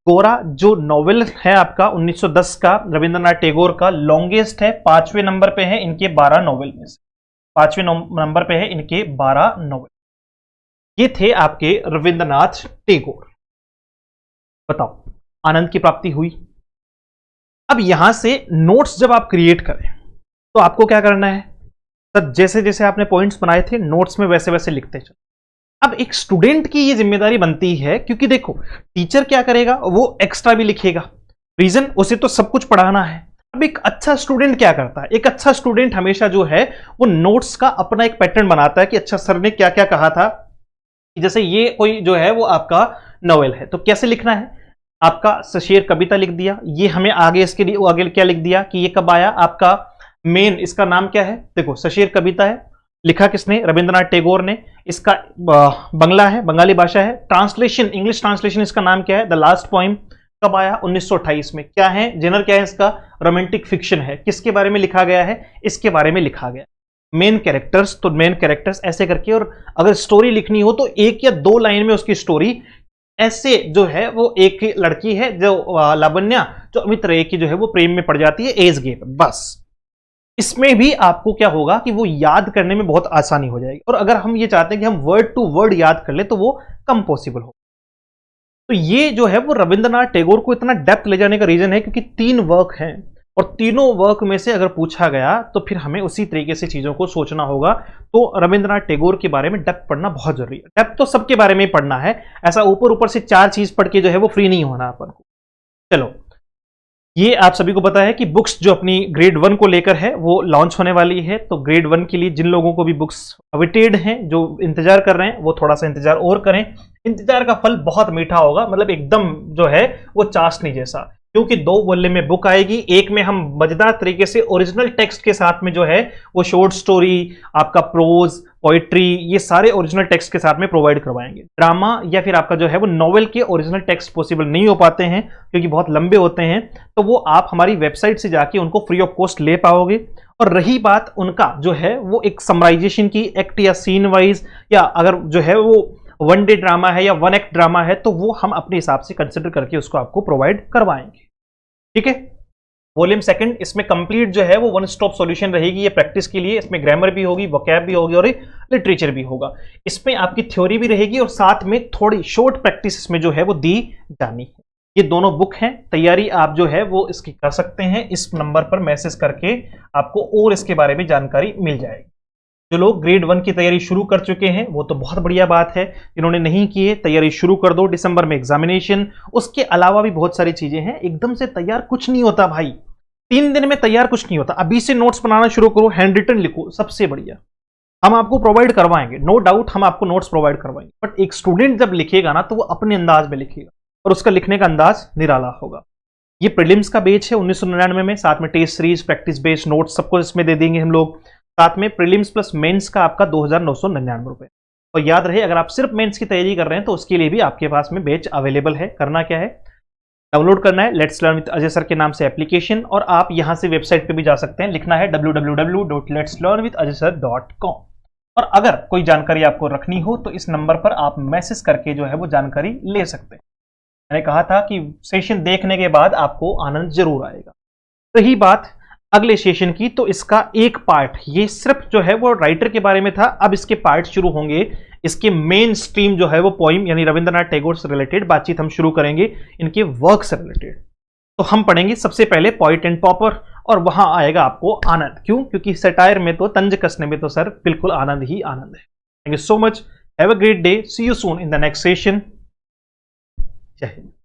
Speaker 1: गोरा जो नॉवेल है आपका 1910 का रविंद्रनाथ टैगोर का, लॉन्गेस्ट है, 5वें नंबर पे है इनके 12 नॉवेल में से, 5वें नंबर पे है इनके 12 नॉवेल। ये थे आपके रविंद्रनाथ टैगोर। बताओ, आनंद की प्राप्ति हुई? अब यहां से नोट्स जब आप क्रिएट करें तो आपको क्या करना है? सर जैसे जैसे आपने पॉइंट्स बनाए थे नोट्स में वैसे वैसे लिखते चलो। अब एक स्टूडेंट की ये जिम्मेदारी बनती है, क्योंकि देखो टीचर क्या करेगा, वो एक्स्ट्रा भी लिखेगा, रीजन उसे तो सब कुछ पढ़ाना है। अब एक अच्छा स्टूडेंट क्या करता है? एक अच्छा स्टूडेंट हमेशा जो है वो नोट्स का अपना एक पैटर्न बनाता है कि अच्छा सर ने क्या क्या कहा था। जैसे ये कोई जो है वो आपका नॉवेल है तो कैसे लिखना है, आपका शशीर कविता लिख दिया, ये हमें आगे इसके लिए आगे क्या लिख दिया कि ये कब आया, आपका मेन इसका नाम क्या है, देखो शशीर कविता है, लिखा किसने? रविंद्रनाथ टैगोर ने। इसका बंगला है, बंगाली भाषा है। ट्रांसलेशन, इंग्लिश ट्रांसलेशन इसका नाम क्या है? The last poem. कब आया? 1928 में। क्या है जेनर, क्या है इसका? रोमांटिक फिक्शन है। किसके बारे में लिखा गया है? इसके बारे में लिखा गया। मेन कैरेक्टर्स, तो मेन कैरेक्टर्स ऐसे करके, और अगर स्टोरी लिखनी हो तो 1 या 2 लाइन में उसकी स्टोरी ऐसे जो है वो एक लड़की है जो लावण्या, जो अमित रे की जो है वो प्रेम में पड़ जाती है, एज गेप, बस। इसमें भी आपको क्या होगा कि वो याद करने में बहुत आसानी हो जाएगी। और अगर हम ये चाहते हैं कि हम वर्ड टू वर्ड याद कर ले तो वो कम पॉसिबल हो। तो ये जो है वो रविंद्रनाथ टैगोर को इतना डेप्थ ले जाने का रीजन है क्योंकि 3 वर्क हैं, और तीनों वर्क में से अगर पूछा गया तो फिर हमें उसी तरीके से चीजों को सोचना होगा। तो रविंद्रनाथ टैगोर के बारे में डेप्थ पढ़ना बहुत जरूरी है। डेप्थ तो सबके बारे में ही पढ़ना है, ऐसा ऊपर ऊपर से 4 चीज पढ़ के जो है वो फ्री नहीं होना अपन को। चलो ये आप सभी को पता है कि बुक्स जो अपनी ग्रेड 1 को लेकर है वो लॉन्च होने वाली है। तो ग्रेड 1 के लिए जिन लोगों को भी बुक्स अवेटेड हैं, जो इंतजार कर रहे हैं, वो थोड़ा सा इंतजार और करें। इंतजार का फल बहुत मीठा होगा, मतलब एकदम जो है वो चाशनी जैसा, क्योंकि 2 वॉल्यूम में बुक आएगी। एक में हम मजेदार तरीके से ओरिजिनल टेक्स्ट के साथ में जो है वो शॉर्ट स्टोरी, आपका प्रोज, पोइट्री, ये सारे ओरिजिनल टेक्स्ट के साथ में प्रोवाइड करवाएंगे। ड्रामा या फिर आपका जो है वो नॉवेल के ओरिजिनल टेक्स्ट पॉसिबल नहीं हो पाते हैं क्योंकि बहुत लंबे होते हैं, तो वो आप हमारी वेबसाइट से जाके उनको फ्री ऑफ कॉस्ट ले पाओगे। और रही बात उनका जो है वो एक समराइजेशन की, एक्ट या सीन वाइज, या अगर जो है वो 1 डे ड्रामा है या 1 एक्ट ड्रामा है, तो वो हम अपने हिसाब से कंसिडर करके उसको आपको प्रोवाइड करवाएंगे। ठीक है। वॉल्यूम 2 इसमें कंप्लीट जो है वो 1 स्टॉप सॉल्यूशन रहेगी ये प्रैक्टिस के लिए। इसमें ग्रामर भी होगी, वोकैब भी होगी और लिटरेचर भी होगा। इसमें आपकी थ्योरी भी रहेगी और साथ में थोड़ी शॉर्ट प्रैक्टिस इसमें जो है वो दी जानी है। ये दोनों बुक हैं, तैयारी आप जो है वो इसकी कर सकते हैं। इस नंबर पर मैसेज करके आपको और इसके बारे में जानकारी मिल जाएगी। जो लोग ग्रेड 1 की तैयारी शुरू कर चुके हैं वो तो बहुत बढ़िया बात है। जिन्होंने नहीं की है, तैयारी शुरू कर दो। दिसंबर में एग्जामिनेशन, उसके अलावा भी बहुत सारी चीजें हैं। एकदम से तैयार कुछ नहीं होता भाई, 3 दिन में तैयार कुछ नहीं होता। अभी से नोट्स बनाना शुरू करो, हैंड रिटन लिखो, सबसे बढ़िया। हम आपको प्रोवाइड करवाएंगे, नो डाउट हम आपको नोट्स प्रोवाइड करवाएंगे, बट एक स्टूडेंट जब लिखेगा ना तो वो अपने अंदाज में लिखेगा और उसका लिखने का अंदाज निराला होगा। ये प्रीलिम्स का बैच है 1999 में, साथ में test series, practice based notes सबको इसमें दे देंगे हम लोग। साथ में प्रीलिम्स प्लस मेंस का आपका 2999 रुपए। और याद रहे, अगर आप सिर्फ मेंस की तैयारी कर रहे हैं तो उसके लिए भी आपके पास में बैच अवेलेबल है। करना क्या है, डाउनलोड करना है let's learn with Ajay sir के नाम से एप्लीकेशन, और आप यहां से वेबसाइट पे भी जा सकते हैं। लिखना है www.letslearnwithajaySir.com। और अगर कोई जानकारी आपको रखनी हो तो इस नंबर पर आप मैसेज करके जो है वो जानकारी ले सकते हैं। मैंने कहा था कि सेशन देखने के बाद आपको आनंद जरूर आएगा। रही बात अगले सेशन की, तो इसका एक पार्ट, ये सिर्फ जो है वो राइटर के बारे में था, अब इसके पार्ट शुरू होंगे। इसके मेन स्ट्रीम जो है वो पोइम यानी रविंद्रनाथ टैगोर से रिलेटेड बातचीत हम शुरू करेंगे, इनके वर्क से रिलेटेड। तो हम पढ़ेंगे सबसे पहले पोइट एंड पॉपर, और वहां आएगा आपको आनंद। क्यों? क्योंकि सटायर में तो, तंज कसने में तो सर बिल्कुल आनंद ही आनंद है। Thank you so much, have a great day, see you soon in the next session. Jai Hind.